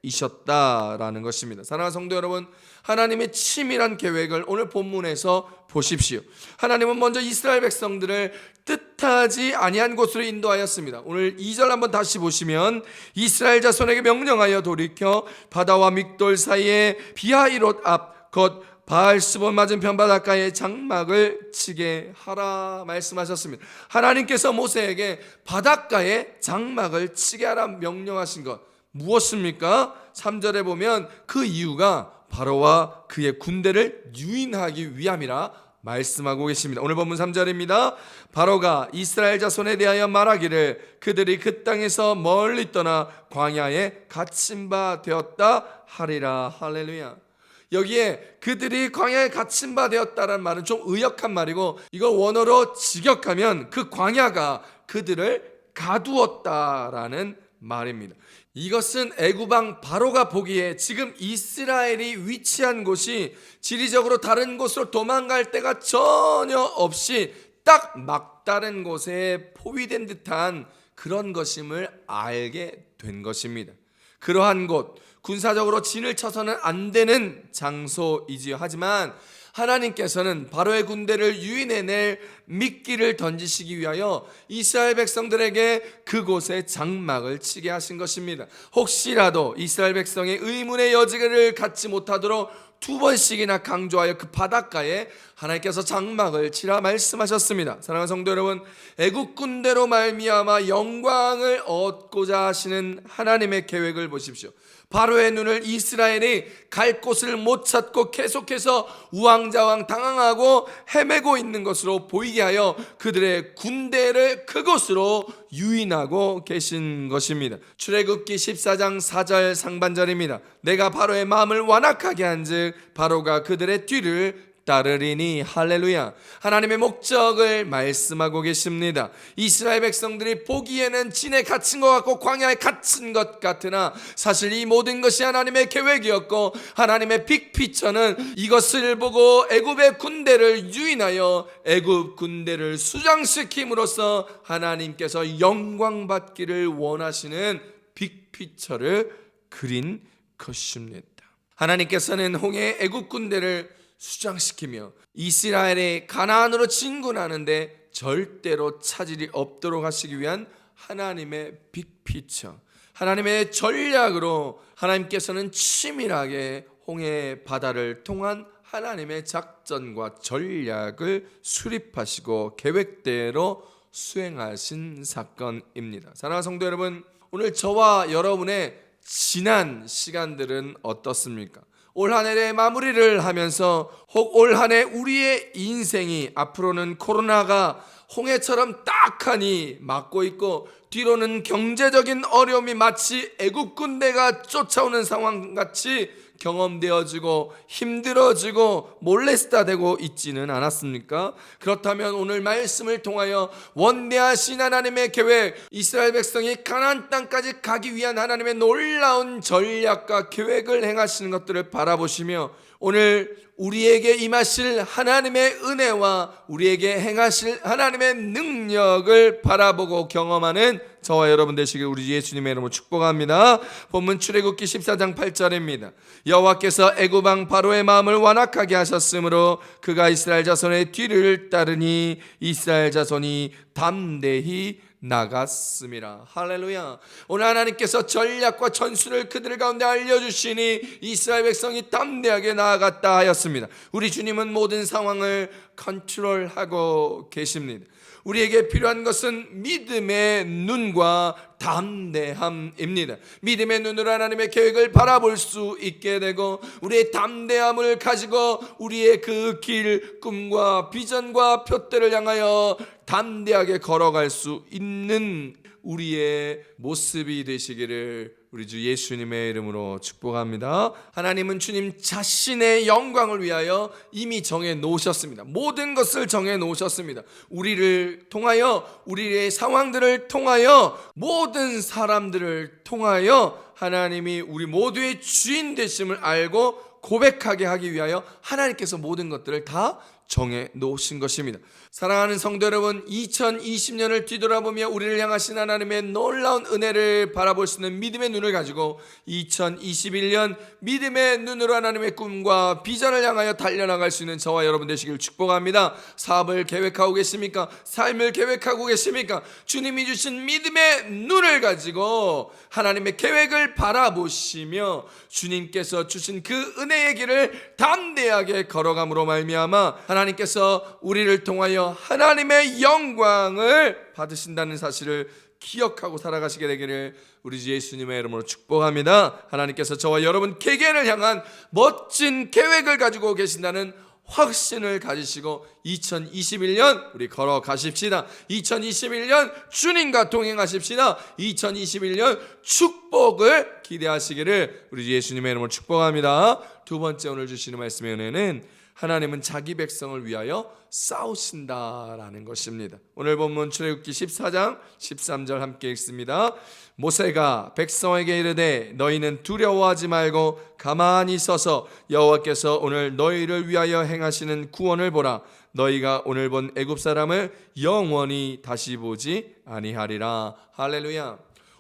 계획이셨다라는 것입니다. 사랑하는 성도 여러분, 하나님의 치밀한 계획을 오늘 본문에서 보십시오. 하나님은 먼저 이스라엘 백성들을 뜻하지 아니한 곳으로 인도하였습니다. 오늘 2절 한번 다시 보시면 이스라엘 자손에게 명령하여 돌이켜 바다와 믹돌 사이에 비하이롯 앞 곧 바알스본 맞은편 바닷가에 장막을 치게 하라 말씀하셨습니다. 하나님께서 모세에게 바닷가에 장막을 치게 하라 명령하신 것 무엇입니까? 3절에 보면 그 이유가 바로와 그의 군대를 유인하기 위함이라 말씀하고 계십니다. 오늘 본문 3절입니다. 바로가 이스라엘 자손에 대하여 말하기를 그들이 그 땅에서 멀리 떠나 광야에 갇힌 바 되었다 하리라. 할렐루야. 여기에 그들이 광야에 갇힌 바 되었다라는 말은 좀 의역한 말이고 이걸 원어로 직역하면 그 광야가 그들을 가두었다라는 말입니다. 이것은 애굽 왕 바로가 보기에 지금 이스라엘이 위치한 곳이 지리적으로 다른 곳으로 도망갈 데가 전혀 없이 딱 막다른 곳에 포위된 듯한 그런 것임을 알게 된 것입니다. 그러한 곳, 군사적으로 진을 쳐서는 안 되는 장소이지요. 하지만 하나님께서는 바로의 군대를 유인해낼 미끼를 던지시기 위하여 이스라엘 백성들에게 그곳에 장막을 치게 하신 것입니다. 혹시라도 이스라엘 백성의 의문의 여지를 갖지 못하도록 2번씩이나 강조하여 그 바닷가에 하나님께서 장막을 치라 말씀하셨습니다. 사랑하는 성도 여러분, 애국 군대로 말미암아 영광을 얻고자 하시는 하나님의 계획을 보십시오. 바로의 눈을 이스라엘이 갈 곳을 못 찾고 계속해서 우왕좌왕 당황하고 헤매고 있는 것으로 보이게 하여 그들의 군대를 그곳으로 유인하고 계신 것입니다. 출애굽기 14장 4절 상반절입니다. 내가 바로의 마음을 완악하게 한즉 바로가 그들의 뒤를 따르리니. 할렐루야. 하나님의 목적을 말씀하고 계십니다. 이스라엘 백성들이 보기에는 진에 갇힌 것 같고 광야에 갇힌 것 같으나 사실 이 모든 것이 하나님의 계획이었고 하나님의 빅피처는 이것을 보고 애굽의 군대를 유인하여 애굽 군대를 수장시킴으로써 하나님께서 영광 받기를 원하시는 빅피처를 그린 것입니다. 하나님께서는 홍해 애굽 군대를 수장시키며 이스라엘이 가나안으로 진군하는데 절대로 차질이 없도록 하시기 위한 하나님의 빅피처, 하나님의 전략으로 하나님께서는 치밀하게 홍해 바다를 통한 하나님의 작전과 전략을 수립하시고 계획대로 수행하신 사건입니다. 사랑하는 성도 여러분, 오늘 저와 여러분의 지난 시간들은 어떻습니까? 올 한 해의 마무리를 하면서 혹 올 한 해 우리의 인생이 앞으로는 코로나가 홍해처럼 딱하니 막고 있고 뒤로는 경제적인 어려움이 마치 애국 군대가 쫓아오는 상황같이 경험되어지고 힘들어지고 몰래스타되고 있지는 않았습니까? 그렇다면 오늘 말씀을 통하여 원대하신 하나님의 계획, 이스라엘 백성이 가나안 땅까지 가기 위한 하나님의 놀라운 전략과 계획을 행하시는 것들을 바라보시며 오늘 우리에게 임하실 하나님의 은혜와 우리에게 행하실 하나님의 능력을 바라보고 경험하는 저와 여러분 되시길 우리 예수님의 이름으로 축복합니다. 본문 출애굽기 14장 8절입니다. 여호와께서 애굽 왕 바로의 마음을 완악하게 하셨으므로 그가 이스라엘 자손의 뒤를 따르니 이스라엘 자손이 담대히 나갔습니다. 할렐루야. 오늘 하나님께서 전략과 전술을 그들 가운데 알려주시니 이스라엘 백성이 담대하게 나아갔다 하였습니다. 우리 주님은 모든 상황을 컨트롤하고 계십니다. 우리에게 필요한 것은 믿음의 눈과 담대함입니다. 믿음의 눈으로 하나님의 계획을 바라볼 수 있게 되고 우리의 담대함을 가지고 우리의 그 길, 꿈과 비전과 표대를 향하여 담대하게 걸어갈 수 있는 우리의 모습이 되시기를 우리 주 예수님의 이름으로 축복합니다. 하나님은 주님 자신의 영광을 위하여 이미 정해 놓으셨습니다. 모든 것을 정해 놓으셨습니다. 우리를 통하여, 우리의 상황들을 통하여, 모든 사람들을 통하여 하나님이 우리 모두의 주인 되심을 알고 고백하게 하기 위하여 하나님께서 모든 것들을 다 정해 놓으신 것입니다. 사랑하는 성도 여러분, 2020년을 뒤돌아보며 우리를 향하신 하나님의 놀라운 은혜를 바라볼 수 있는 믿음의 눈을 가지고 2021년 믿음의 눈으로 하나님의 꿈과 비전을 향하여 달려나갈 수 있는 저와 여러분 되시길 축복합니다. 사업을 계획하고 계십니까? 삶을 계획하고 계십니까? 주님이 주신 믿음의 눈을 가지고 하나님의 계획을 바라보시며 주님께서 주신 그 은혜의 길을 담대하게 걸어감으로 말미암아 하나님께서 우리를 통하여 하나님의 영광을 받으신다는 사실을 기억하고 살아가시게 되기를 우리 주 예수님의 이름으로 축복합니다. 하나님께서 저와 여러분 개개인을 향한 멋진 계획을 가지고 계신다는 확신을 가지시고 2021년 우리 걸어가십시다. 2021년 주님과 동행하십시다. 2021년 축복을 기대하시기를 우리 주 예수님의 이름으로 축복합니다. 두 번째 오늘 주시는 말씀의 은혜는 하나님은 자기 백성을 위하여 싸우신다라는 것입니다. 오늘 본문 출애굽기 14장 13절 함께 읽습니다. 모세가 백성에게 이르되 너희는 두려워하지 말고 가만히 서서 여호와께서 오늘 너희를 위하여 행하시는 구원을 보라. 너희가 오늘 본 애굽 사람을 영원히 다시 보지 아니하리라. 할렐루야.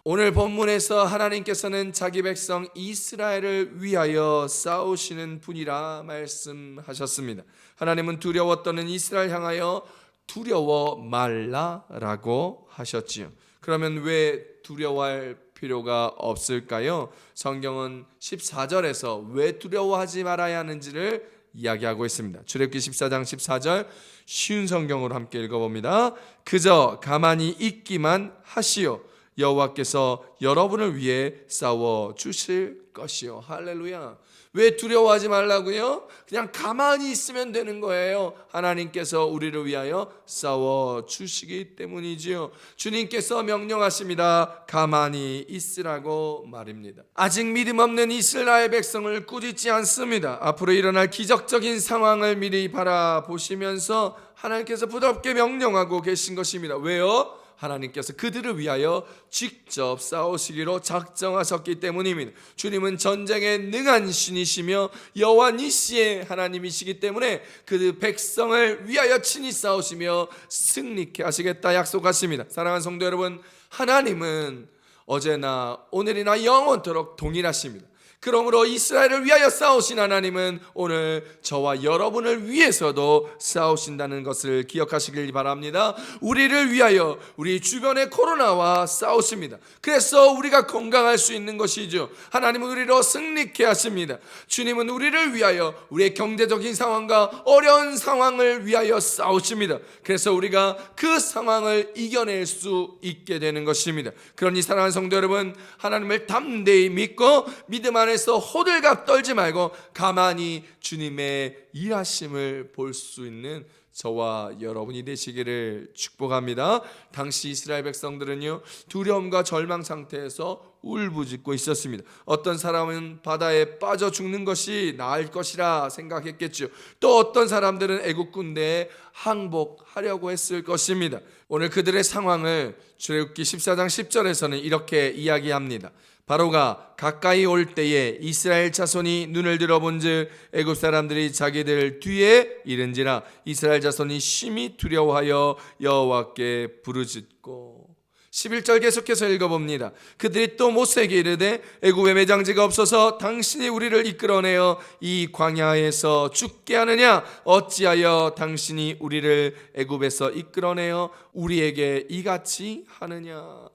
오늘 본문에서 하나님께서는 자기 백성 이스라엘을 위하여 싸우시는 분이라 말씀하셨습니다. 하나님은 두려워 떠는 이스라엘 향하여 두려워 말라라고 하셨지요. 그러면 왜 두려워할 필요가 없을까요? 성경은 14절에서 왜 두려워하지 말아야 하는지를 이야기하고 있습니다. 출애굽기 14장 14절 쉬운 성경으로 함께 읽어봅니다. 그저 가만히 있기만 하시오. 여호와께서 여러분을 위해 싸워 주실 것이요. 할렐루야. 왜 두려워하지 말라고요? 그냥 가만히 있으면 되는 거예요. 하나님께서 우리를 위하여 싸워 주시기 때문이지요. 주님께서 명령하십니다. 가만히 있으라고 말입니다. 아직 믿음 없는 이스라엘 백성을 꾸짖지 않습니다. 앞으로 일어날 기적적인 상황을 미리 바라보시면서 하나님께서 부드럽게 명령하고 계신 것입니다. 왜요? 하나님께서 그들을 위하여 직접 싸우시기로 작정하셨기 때문입니다. 주님은 전쟁에 능한 신이시며 여호와 니시의 하나님이시기 때문에 그 백성을 위하여 친히 싸우시며 승리케 하시겠다 약속하십니다. 사랑하는 성도 여러분, 하나님은 어제나 오늘이나 영원토록 동일하십니다. 그러므로 이스라엘을 위하여 싸우신 하나님은 오늘 저와 여러분을 위해서도 싸우신다는 것을 기억하시길 바랍니다. 우리를 위하여 우리 주변의 코로나와 싸우십니다. 그래서 우리가 건강할 수 있는 것이죠. 하나님은 우리로 승리케 하십니다. 주님은 우리를 위하여 우리의 경제적인 상황과 어려운 상황을 위하여 싸우십니다. 그래서 우리가 그 상황을 이겨낼 수 있게 되는 것입니다. 그러니 사랑하는 성도 여러분, 하나님을 담대히 믿고 믿음 안에서 호들갑 떨지 말고 가만히 주님의 일하심을 볼 수 있는 저와 여러분이 되시기를 축복합니다. 당시 이스라엘 백성들은요, 두려움과 절망 상태에서 울부짖고 있었습니다. 어떤 사람은 바다에 빠져 죽는 것이 나을 것이라 생각했겠죠. 또 어떤 사람들은 애국 군대에 항복하려고 했을 것입니다. 오늘 그들의 상황을 출애굽기 14장 10절에서는 이렇게 이야기합니다. 바로가 가까이 올 때에 이스라엘 자손이 눈을 들어본즉 애굽 사람들이 자기들 뒤에 이른지라 이스라엘 자손이 심히 두려워하여 여호와께 부르짖고. 11절 계속해서 읽어봅니다. 그들이 또 모세에게 이르되 애굽에 매장지가 없어서 당신이 우리를 이끌어내어 이 광야에서 죽게 하느냐? 어찌하여 당신이 우리를 애굽에서 이끌어내어 우리에게 이같이 하느냐?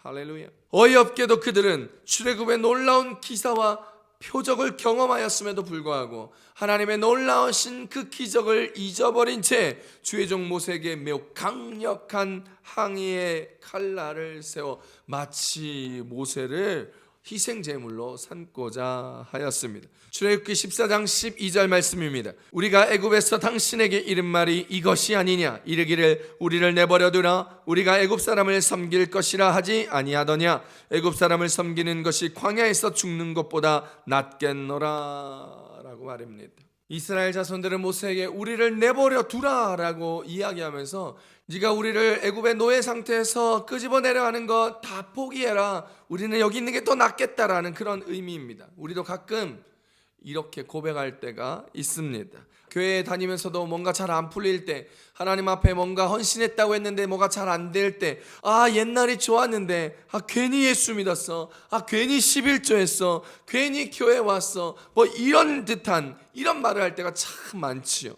할렐루야. 어이없게도 그들은 출애굽의 놀라운 기사와 표적을 경험하였음에도 불구하고 하나님의 놀라우신 그 기적을 잊어버린 채 주의 종 모세에게 매우 강력한 항의의 칼날을 세워 마치 모세를 희생제물로 삼고자 하였습니다. 출애굽기 14장 12절 말씀입니다. 우리가 애굽에서 당신에게 이른 말이 이것이 아니냐? 이르기를 우리를 내버려 두라. 우리가 애굽 사람을 섬길 것이라 하지 아니하더냐? 애굽 사람을 섬기는 것이 광야에서 죽는 것보다 낫겠노라 라고 말합니다. 이스라엘 자손들은 모세에게 우리를 내버려 두라라고 이야기하면서 네가 우리를 애굽의 노예 상태에서 끄집어내려 하는 거 다 포기해라. 우리는 여기 있는 게 더 낫겠다라는 그런 의미입니다. 우리도 가끔 이렇게 고백할 때가 있습니다. 교회에 다니면서도 뭔가 잘 안 풀릴 때, 하나님 앞에 뭔가 헌신했다고 했는데 뭐가 잘 안 될 때, 옛날이 좋았는데 괜히 예수 믿었어, 괜히 11조 했어, 괜히 교회 왔어, 뭐 이런 듯한 이런 말을 할 때가 참 많지요.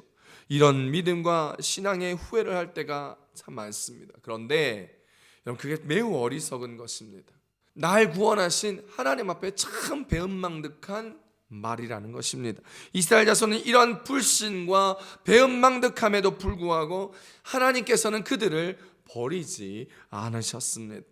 이런 믿음과 신앙의 후회를 할 때가 참 많습니다. 그런데 여러분, 그게 매우 어리석은 것입니다. 날 구원하신 하나님 앞에 참 배은망덕한 말이라는 것입니다. 이스라엘 자손은 이런 불신과 배은망덕함에도 불구하고 하나님께서는 그들을 버리지 않으셨습니다.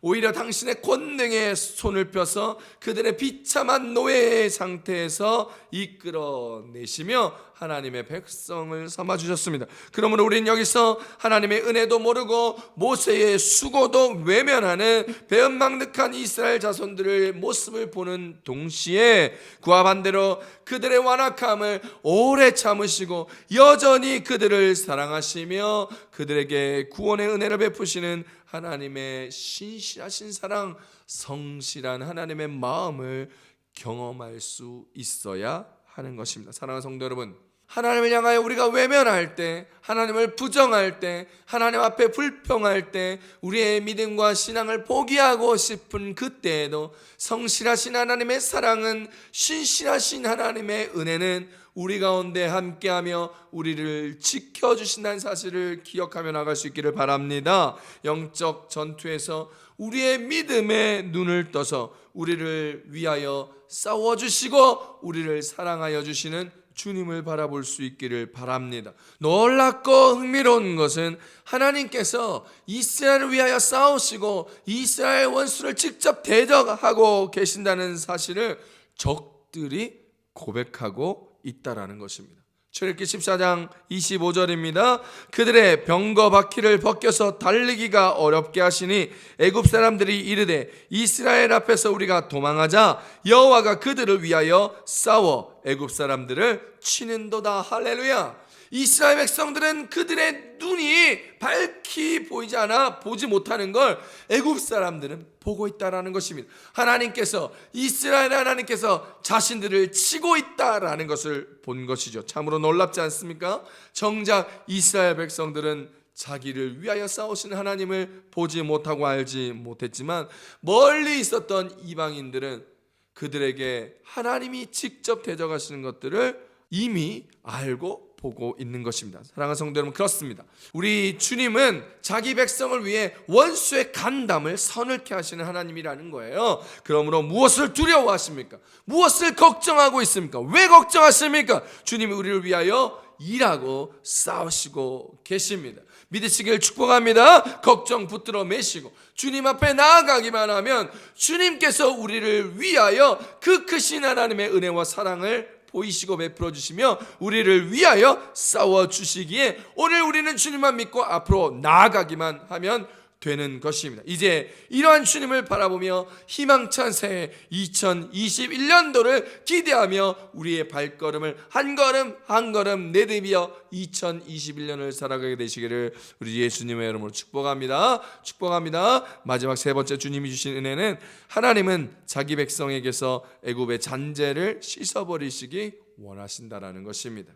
오히려 당신의 권능에 손을 펴서 그들의 비참한 노예 상태에서 이끌어내시며 하나님의 백성을 삼아주셨습니다. 그러므로 우리는 여기서 하나님의 은혜도 모르고 모세의 수고도 외면하는 배은망덕한 이스라엘 자손들의 모습을 보는 동시에 그와 반대로 그들의 완악함을 오래 참으시고 여전히 그들을 사랑하시며 그들에게 구원의 은혜를 베푸시는 하나님의 신실하신 사랑, 성실한 하나님의 마음을 경험할 수 있어야 하는 것입니다. 사랑하는 성도 여러분, 하나님을 향하여 우리가 외면할 때, 하나님을 부정할 때, 하나님 앞에 불평할 때, 우리의 믿음과 신앙을 포기하고 싶은 그때에도 성실하신 하나님의 사랑은, 신실하신 하나님의 은혜는 우리 가운데 함께하며 우리를 지켜주신다는 사실을 기억하며 나갈 수 있기를 바랍니다. 영적 전투에서 우리의 믿음에 눈을 떠서 우리를 위하여 싸워주시고 우리를 사랑하여 주시는 주님을 바라볼 수 있기를 바랍니다. 놀랍고 흥미로운 것은 하나님께서 이스라엘을 위하여 싸우시고 이스라엘 원수를 직접 대적하고 계신다는 사실을 적들이 고백하고 있다라는 것입니다. 출애굽기 14장 25절입니다. 그들의 병거 바퀴를 벗겨서 달리기가 어렵게 하시니 애굽 사람들이 이르되 이스라엘 앞에서 우리가 도망하자 여호와가 그들을 위하여 싸워 애굽 사람들을 치는도다. 할렐루야. 이스라엘 백성들은 그들의 눈이 밝히 보이지 않아 보지 못하는 걸 애굽 사람들은 보고 있다라는 것입니다. 하나님께서, 이스라엘 하나님께서 자신들을 치고 있다라는 것을 본 것이죠. 참으로 놀랍지 않습니까? 정작 이스라엘 백성들은 자기를 위하여 싸우시는 하나님을 보지 못하고 알지 못했지만 멀리 있었던 이방인들은 그들에게 하나님이 직접 대적하시는 것들을 이미 알고 보고 있는 것입니다. 사랑하는 성도 여러분, 그렇습니다. 우리 주님은 자기 백성을 위해 원수의 간담을 서늘케 하시는 하나님이라는 거예요. 그러므로 무엇을 두려워하십니까? 무엇을 걱정하고 있습니까? 왜 걱정하십니까? 주님이 우리를 위하여 일하고 싸우시고 계십니다. 믿으시길 축복합니다. 걱정 붙들어 매시고 주님 앞에 나아가기만 하면 주님께서 우리를 위하여 그 크신 하나님의 은혜와 사랑을 보이시고 베풀어 주시며 우리를 위하여 싸워 주시기에 오늘 우리는 주님만 믿고 앞으로 나아가기만 하면 되는 것입니다. 이제 이러한 주님을 바라보며 희망찬 새해 2021년도를 기대하며 우리의 발걸음을 한 걸음 한 걸음 내디비어 2021년을 살아가게 되시기를 우리 예수님의 이름으로 축복합니다. 축복합니다. 마지막 세 번째 주님이 주신 은혜는 하나님은 자기 백성에게서 애굽의 잔재를 씻어버리시기 원하신다라는 것입니다.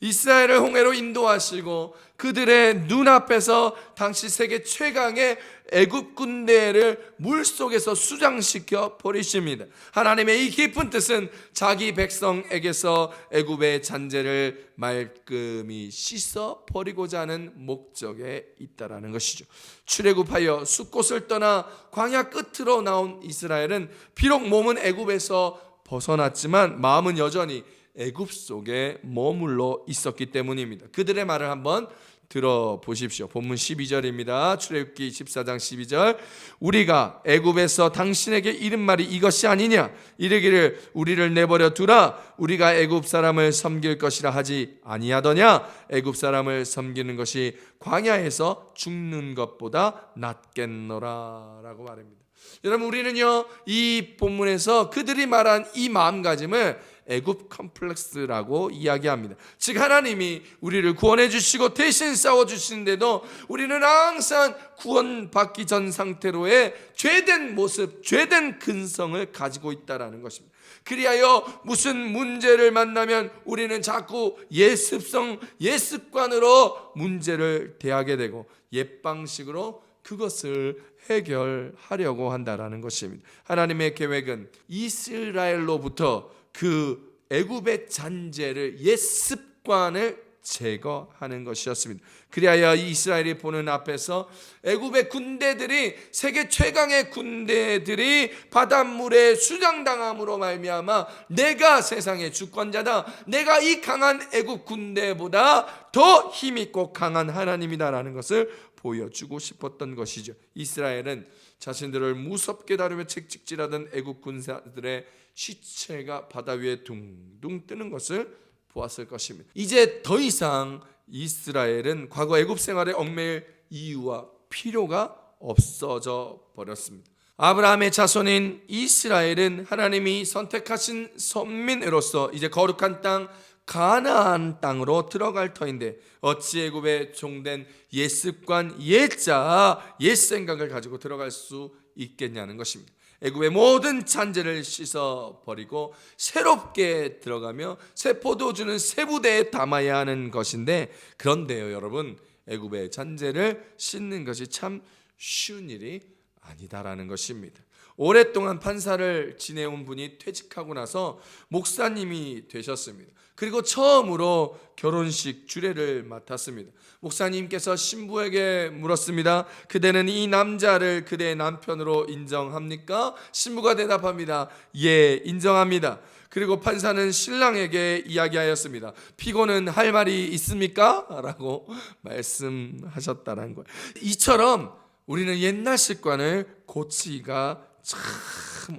이스라엘을 홍해로 인도하시고 그들의 눈앞에서 당시 세계 최강의 애굽 군대를 물속에서 수장시켜 버리십니다. 하나님의 이 깊은 뜻은 자기 백성에게서 애굽의 잔재를 말끔히 씻어 버리고자 하는 목적에 있다라는 것이죠. 출애굽하여 숫곳을 떠나 광야 끝으로 나온 이스라엘은 비록 몸은 애굽에서 벗어났지만 마음은 여전히 애굽 속에 머물러 있었기 때문입니다. 그들의 말을 한번 들어보십시오. 본문 12절입니다. 출애굽기 14장 12절. 우리가 애굽에서 당신에게 이른 말이 이것이 아니냐? 이르기를 우리를 내버려 두라. 우리가 애굽 사람을 섬길 것이라 하지 아니하더냐? 애굽 사람을 섬기는 것이 광야에서 죽는 것보다 낫겠노라 라고 말합니다. 여러분, 우리는요 이 본문에서 그들이 말한 이 마음가짐을 애굽 컴플렉스라고 이야기합니다. 즉 하나님이 우리를 구원해 주시고 대신 싸워 주시는데도 우리는 항상 구원받기 전 상태로의 죄된 모습, 죄된 근성을 가지고 있다라는 것입니다. 그리하여 무슨 문제를 만나면 우리는 자꾸 예습성, 예습관으로 문제를 대하게 되고 옛 방식으로 그것을 해결하려고 한다라는 것입니다. 하나님의 계획은 이스라엘로부터 그 애굽의 잔재를, 옛 습관을 제거하는 것이었습니다. 그리하여 이스라엘이 보는 앞에서 애굽의 군대들이, 세계 최강의 군대들이 바닷물에 수장당함으로 말미암아 내가 세상의 주권자다, 내가 이 강한 애굽 군대보다 더 힘있고 강한 하나님이다라는 것을 보여주고 싶었던 것이죠. 이스라엘은 자신들을 무섭게 다루며 채찍질하던 애굽 군사들의 시체가 바다 위에 둥둥 뜨는 것을 보았을 것입니다. 이제 더 이상 이스라엘은 과거 애굽 생활에 얽매일 이유와 필요가 없어져 버렸습니다. 아브라함의 자손인 이스라엘은 하나님이 선택하신 선민으로서 이제 거룩한 땅 가나안 땅으로 들어갈 터인데 어찌 애굽에 종된 옛습관, 옛자, 옛생각을 가지고 들어갈 수 있겠냐는 것입니다. 애굽의 모든 잔재를 씻어버리고 새롭게 들어가며 새 포도주는 새 부대에 담아야 하는 것인데, 그런데요 여러분, 애굽의 잔재를 씻는 것이 참 쉬운 일이 아니다라는 것입니다. 오랫동안 판사를 지내온 분이 퇴직하고 나서 목사님이 되셨습니다. 그리고 처음으로 결혼식 주례를 맡았습니다. 목사님께서 신부에게 물었습니다. 그대는 이 남자를 그대의 남편으로 인정합니까? 신부가 대답합니다. 예, 인정합니다. 그리고 판사는 신랑에게 이야기하였습니다. 피고는 할 말이 있습니까? 라고 말씀하셨다는 거예요. 이처럼 우리는 옛날 습관을 고치기가 참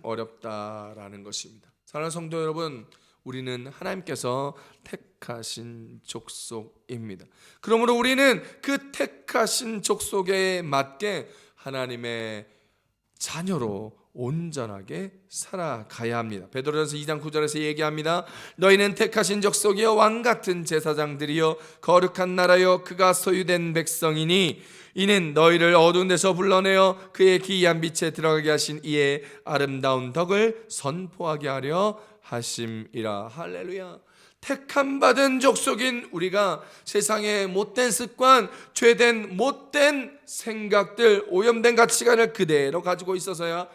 어렵다라는 것입니다. 사랑하는 성도 여러분, 우리는 하나님께서 택하신 족속입니다. 그러므로 우리는 그 택하신 족속에 맞게 하나님의 자녀로 온전하게 살아가야 합니다. 베드로전서 2장 9절에서 얘기합니다. 너희는 택하신 족속이여 왕같은 제사장들이여 거룩한 나라여 그가 소유된 백성이니 이는 너희를 어두운 데서 불러내어 그의 기이한 빛에 들어가게 하신 이의 아름다운 덕을 선포하게 하려 하심이라. 할렐루야. 택함 받은 족속인 우리가 세상의 못된 습관, 죄된 못된 생각들, 오염된 가치관을 그대로 가지고 있어서야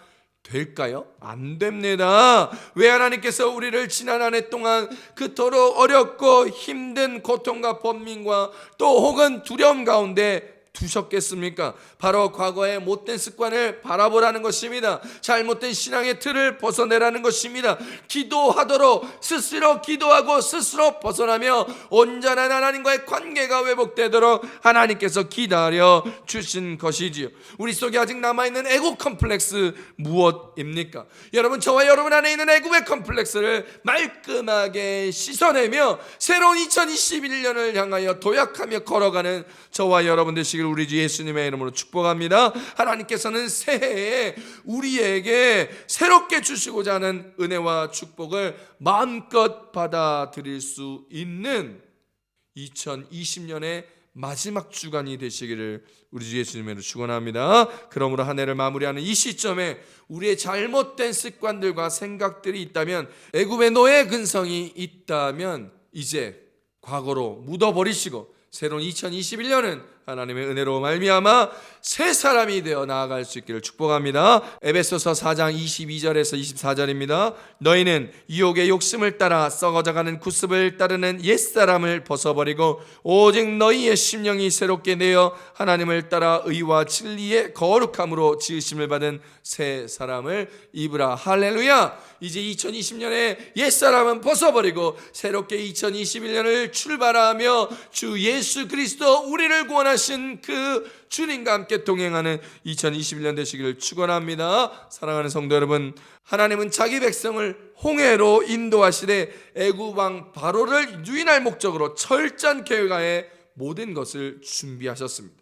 될까요? 안 됩니다. 왜 하나님께서 우리를 지난 한 해 동안 그토록 어렵고 힘든 고통과 번민과 또 혹은 두려움 가운데 두셨겠습니까? 바로 과거의 못된 습관을 바라보라는 것입니다. 잘못된 신앙의 틀을 벗어내라는 것입니다. 기도하도록 스스로 기도하고 스스로 벗어나며 온전한 하나님과의 관계가 회복되도록 하나님께서 기다려 주신 것이지요. 우리 속에 아직 남아있는 애국 컴플렉스 무엇입니까? 여러분, 저와 여러분 안에 있는 애국의 컴플렉스를 말끔하게 씻어내며 새로운 2021년을 향하여 도약하며 걸어가는 저와 여러분 되시길 우리 주 예수님의 이름으로 축복합니다. 하나님께서는 새해에 우리에게 새롭게 주시고자 하는 은혜와 축복을 마음껏 받아들일 수 있는 2020년의 마지막 주간이 되시기를 우리 주 예수님의 이름으로 축원합니다. 그러므로 한 해를 마무리하는 이 시점에 우리의 잘못된 습관들과 생각들이 있다면, 애굽의 노예 근성이 있다면 이제 과거로 묻어버리시고 새로운 2021년은 하나님의 은혜로 말미암아 새 사람이 되어 나아갈 수 있기를 축복합니다. 에베소서 4장 22절에서 24절입니다. 너희는 유혹의 욕심을 따라 썩어져가는 구습을 따르는 옛사람을 벗어버리고 오직 너희의 심령이 새롭게 되어 하나님을 따라 의와 진리의 거룩함으로 지으심을 받은 새 사람을 입으라. 할렐루야. 이제 2020년에 옛사람은 벗어버리고 새롭게 2021년을 출발하며 주 예수 그리스도 우리를 구원하신 그 주님과 함께 동행하는 2021년 되시기를 축원합니다. 사랑하는 성도 여러분, 하나님은 자기 백성을 홍해로 인도하시되 애굽 왕 바로를 유인할 목적으로 철저한 계획하에 모든 것을 준비하셨습니다.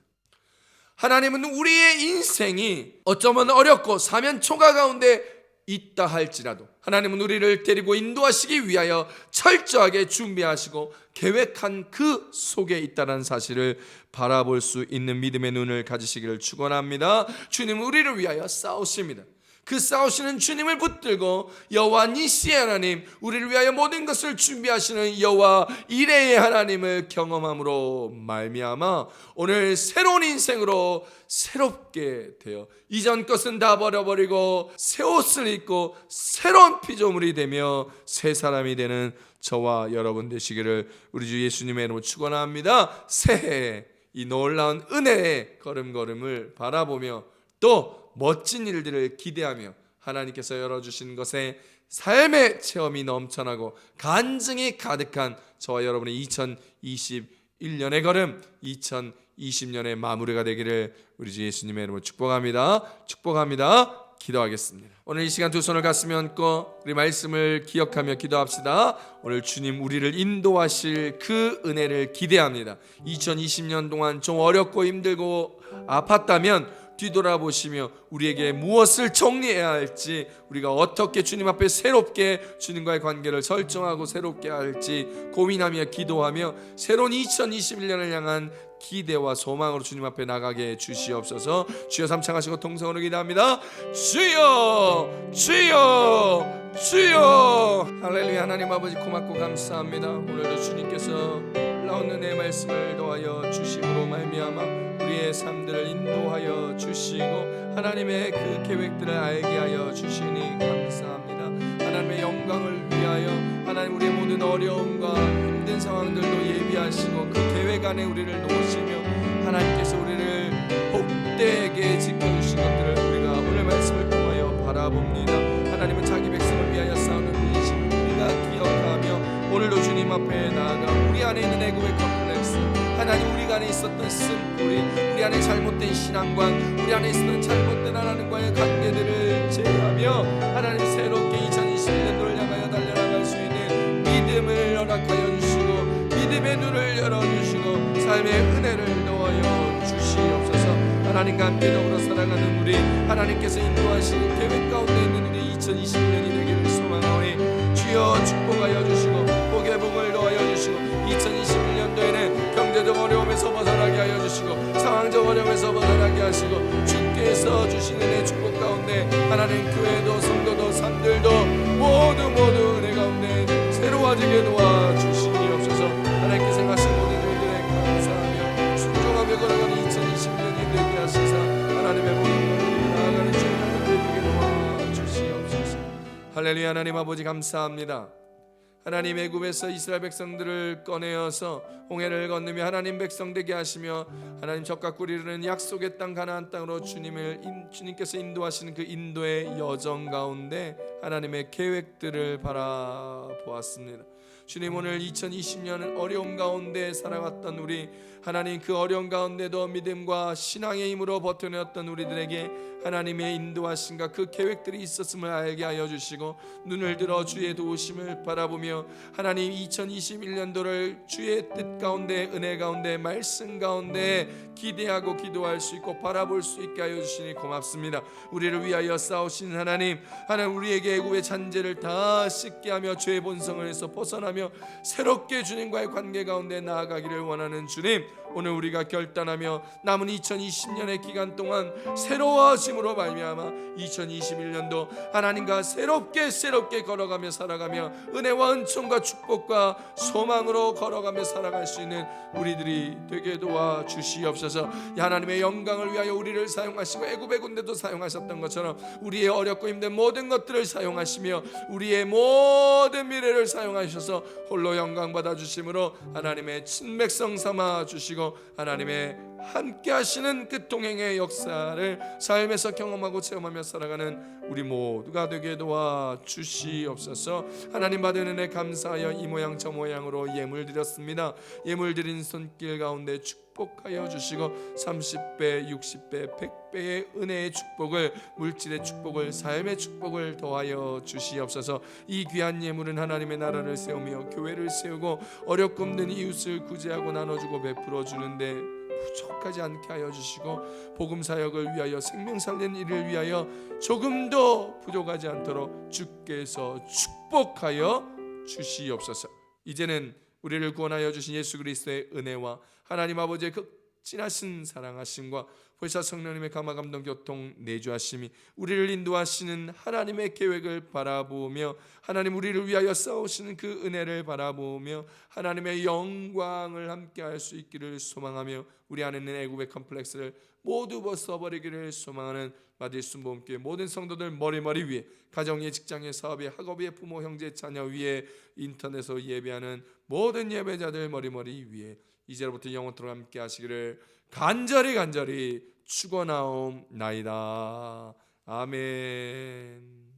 하나님은 우리의 인생이 어쩌면 어렵고 사면 초가 가운데 있다 할지라도 하나님은 우리를 데리고 인도하시기 위하여 철저하게 준비하시고 계획한 그 속에 있다는 사실을 바라볼 수 있는 믿음의 눈을 가지시기를 축원합니다. 주님은 우리를 위하여 싸우십니다. 그 싸우시는 주님을 붙들고 여호와 니시의 하나님, 우리를 위하여 모든 것을 준비하시는 여호와 이레의 하나님을 경험함으로 말미암아 오늘 새로운 인생으로 새롭게 되어 이전 것은 다 버려버리고 새 옷을 입고 새로운 피조물이 되며 새 사람이 되는 저와 여러분 되시기를 우리 주 예수님의 이름으로 축원합니다. 새해 이 놀라운 은혜의 걸음걸음을 바라보며 또 멋진 일들을 기대하며 하나님께서 열어주신 것에 삶의 체험이 넘쳐나고 간증이 가득한 저와 여러분의 2021년의 걸음, 2020년의 마무리가 되기를 우리 주 예수님의 이름으로 축복합니다. 축복합니다. 기도하겠습니다. 오늘 이 시간 두 손을 가슴에 얹고 우리 말씀을 기억하며 기도합시다. 오늘 주님 우리를 인도하실 그 은혜를 기대합니다. 2020년 동안 좀 어렵고 힘들고 아팠다면 뒤돌아보시며 우리에게 무엇을 정리해야 할지, 우리가 어떻게 주님 앞에 새롭게 주님과의 관계를 설정하고 새롭게 할지 고민하며 기도하며 새로운 2021년을 향한 기대와 소망으로 주님 앞에 나가게 주시옵소서. 주여 삼창하시고 통성으로 기도합니다. 주여 주여 주여. 할렐루야. 하나님 아버지 고맙고 감사합니다. 오늘도 주님께서 놀라운 은혜의 말씀을 더하여 주심으로 말미암아 우리의 삶들을 인도하여 주시고 하나님의 그 계획들을 알게 하여 주시니 감사합니다. 하나님의 영광을 위하여 하나님 우리의 모든 어려움과 힘든 상황들도 예비하시고 그 계획 안에 우리를 놓으시며 하나님께서 우리를 복되게 지켜주신 것들을 우리가 오늘 말씀을 통하여 바라봅니다. 하나님은 자기 백성을 위하여 싸우는 분이심을 우리가 기억하며 오늘도 주님 앞에 나아가 우리 안에 있는 애굽의 컴플렉스, 하나님 우리 안에 있었던 쓴뿌리, 우리 안에 잘못된 신앙관, 우리 안에 있었던 잘못된 하나님과의 관계들을 제하며 하나님 새롭게 2021년도를 향하여 달려나갈 수 있는 믿음을 허락하여 주시고 믿음의 눈을 열어주시고 삶의 은혜를 넣어여 주시옵소서. 하나님과 함께 더불어 살아가는 우리, 하나님께서 인도하시는 계획 가운데 있는 우리 2020년이 되기를 소망하오니 주여 축복하여 주시고 복의 복을 더하여 주시고 2021년도에는 경제적 어려움에서 벗어나게 하여 주시고 상황적 어려움에서 벗어나게 하시고 주께서 주시는 내 축복 가운데 하나님 교회도 성도도 삶들도 모두 은혜 가운데 새로워지게 도와주시옵소서. 하나님께서 하신 모든 일들에 감사하며 순종하며 걸어가는 2020년이 되게 하시사 하나님의 모든 것들이 나아가는 주님을 되게 도와주시옵소서. 할렐루야. 하나님 아버지 감사합니다. 하나님 애굽에서 이스라엘 백성들을 꺼내어서 홍해를 건너며 하나님 백성 되게 하시며 하나님 젖과 꿀이 흐르는 약속의 땅 가나안 땅으로 주님께서 인도하시는 그 인도의 여정 가운데 하나님의 계획들을 바라보았습니다. 주님, 오늘 2020년은 어려움 가운데 살아갔던 우리 하나님, 그 어려움 가운데도 믿음과 신앙의 힘으로 버텨내었던 우리들에게 하나님의 인도하심과 그 계획들이 있었음을 알게 하여 주시고 눈을 들어 주의 도우심을 바라보며 하나님 2021년도를 주의 뜻 가운데, 은혜 가운데, 말씀 가운데 기대하고 기도할 수 있고 바라볼 수 있게 하여 주시니 고맙습니다. 우리를 위하여 싸우신 하나님, 우리에게 애굽의 잔재를 다 씻게 하며 죄의 본성에서 벗어나며 새롭게 주님과의 관계 가운데 나아가기를 원하는 주님, 오늘 우리가 결단하며 남은 2020년의 기간 동안 새로워짐으로 말미암아 2021년도 하나님과 새롭게 걸어가며 살아가며 은혜와 은총과 축복과 소망으로 걸어가며 살아갈 수 있는 우리들이 되게 도와 주시옵소서. 하나님의 영광을 위하여 우리를 사용하시고 애굽의 군대도 사용하셨던 것처럼 우리의 어렵고 힘든 모든 것들을 사용하시며 우리의 모든 미래를 사용하셔서 홀로 영광 받아 주심으로 하나님의 친백성 삼아 주시고 하나님의 함께 하시는 그 동행의 역사를 삶에서 경험하고 체험하며 살아가는 우리 모두가 되게 도와 주시옵소서. 하나님 받은 은혜 감사하여 이 모양 저 모양으로 예물 드렸습니다. 예물 드린 손길 가운데 축복하여 주시고 30배, 60배, 100배의 은혜의 축복을, 물질의 축복을, 삶의 축복을 더하여 주시옵소서. 이 귀한 예물은 하나님의 나라를 세우며 교회를 세우고 어렵고 힘든 이웃을 구제하고 나눠주고 베풀어 주는데 부족하지 않게 하여 주시고 복음 사역을 위하여, 생명 살리는 일을 위하여 조금도 부족하지 않도록 주께서 축복하여 주시옵소서. 이제는 우리를 구원하여 주신 예수 그리스도의 은혜와 하나님 아버지의 극진하신 사랑하심과 보혜사 성령님의 감화 감동 교통 내주하심이 우리를 인도하시는 하나님의 계획을 바라보며 하나님 우리를 위하여 싸우시는 그 은혜를 바라보며 하나님의 영광을 함께 할 수 있기를 소망하며 우리 안에 있는 애굽의 컴플렉스를 모두 벗어버리기를 소망하는 마들 순복음교회 모든 성도들 머리 위에, 가정에, 직장에, 사업에, 학업에, 부모, 형제, 자녀 위에, 인터넷으로 예배하는 모든 예배자들 머리 위에 이제로부터 영원토록 함께 하시기를 간절히 축원하옵나이다. 아멘.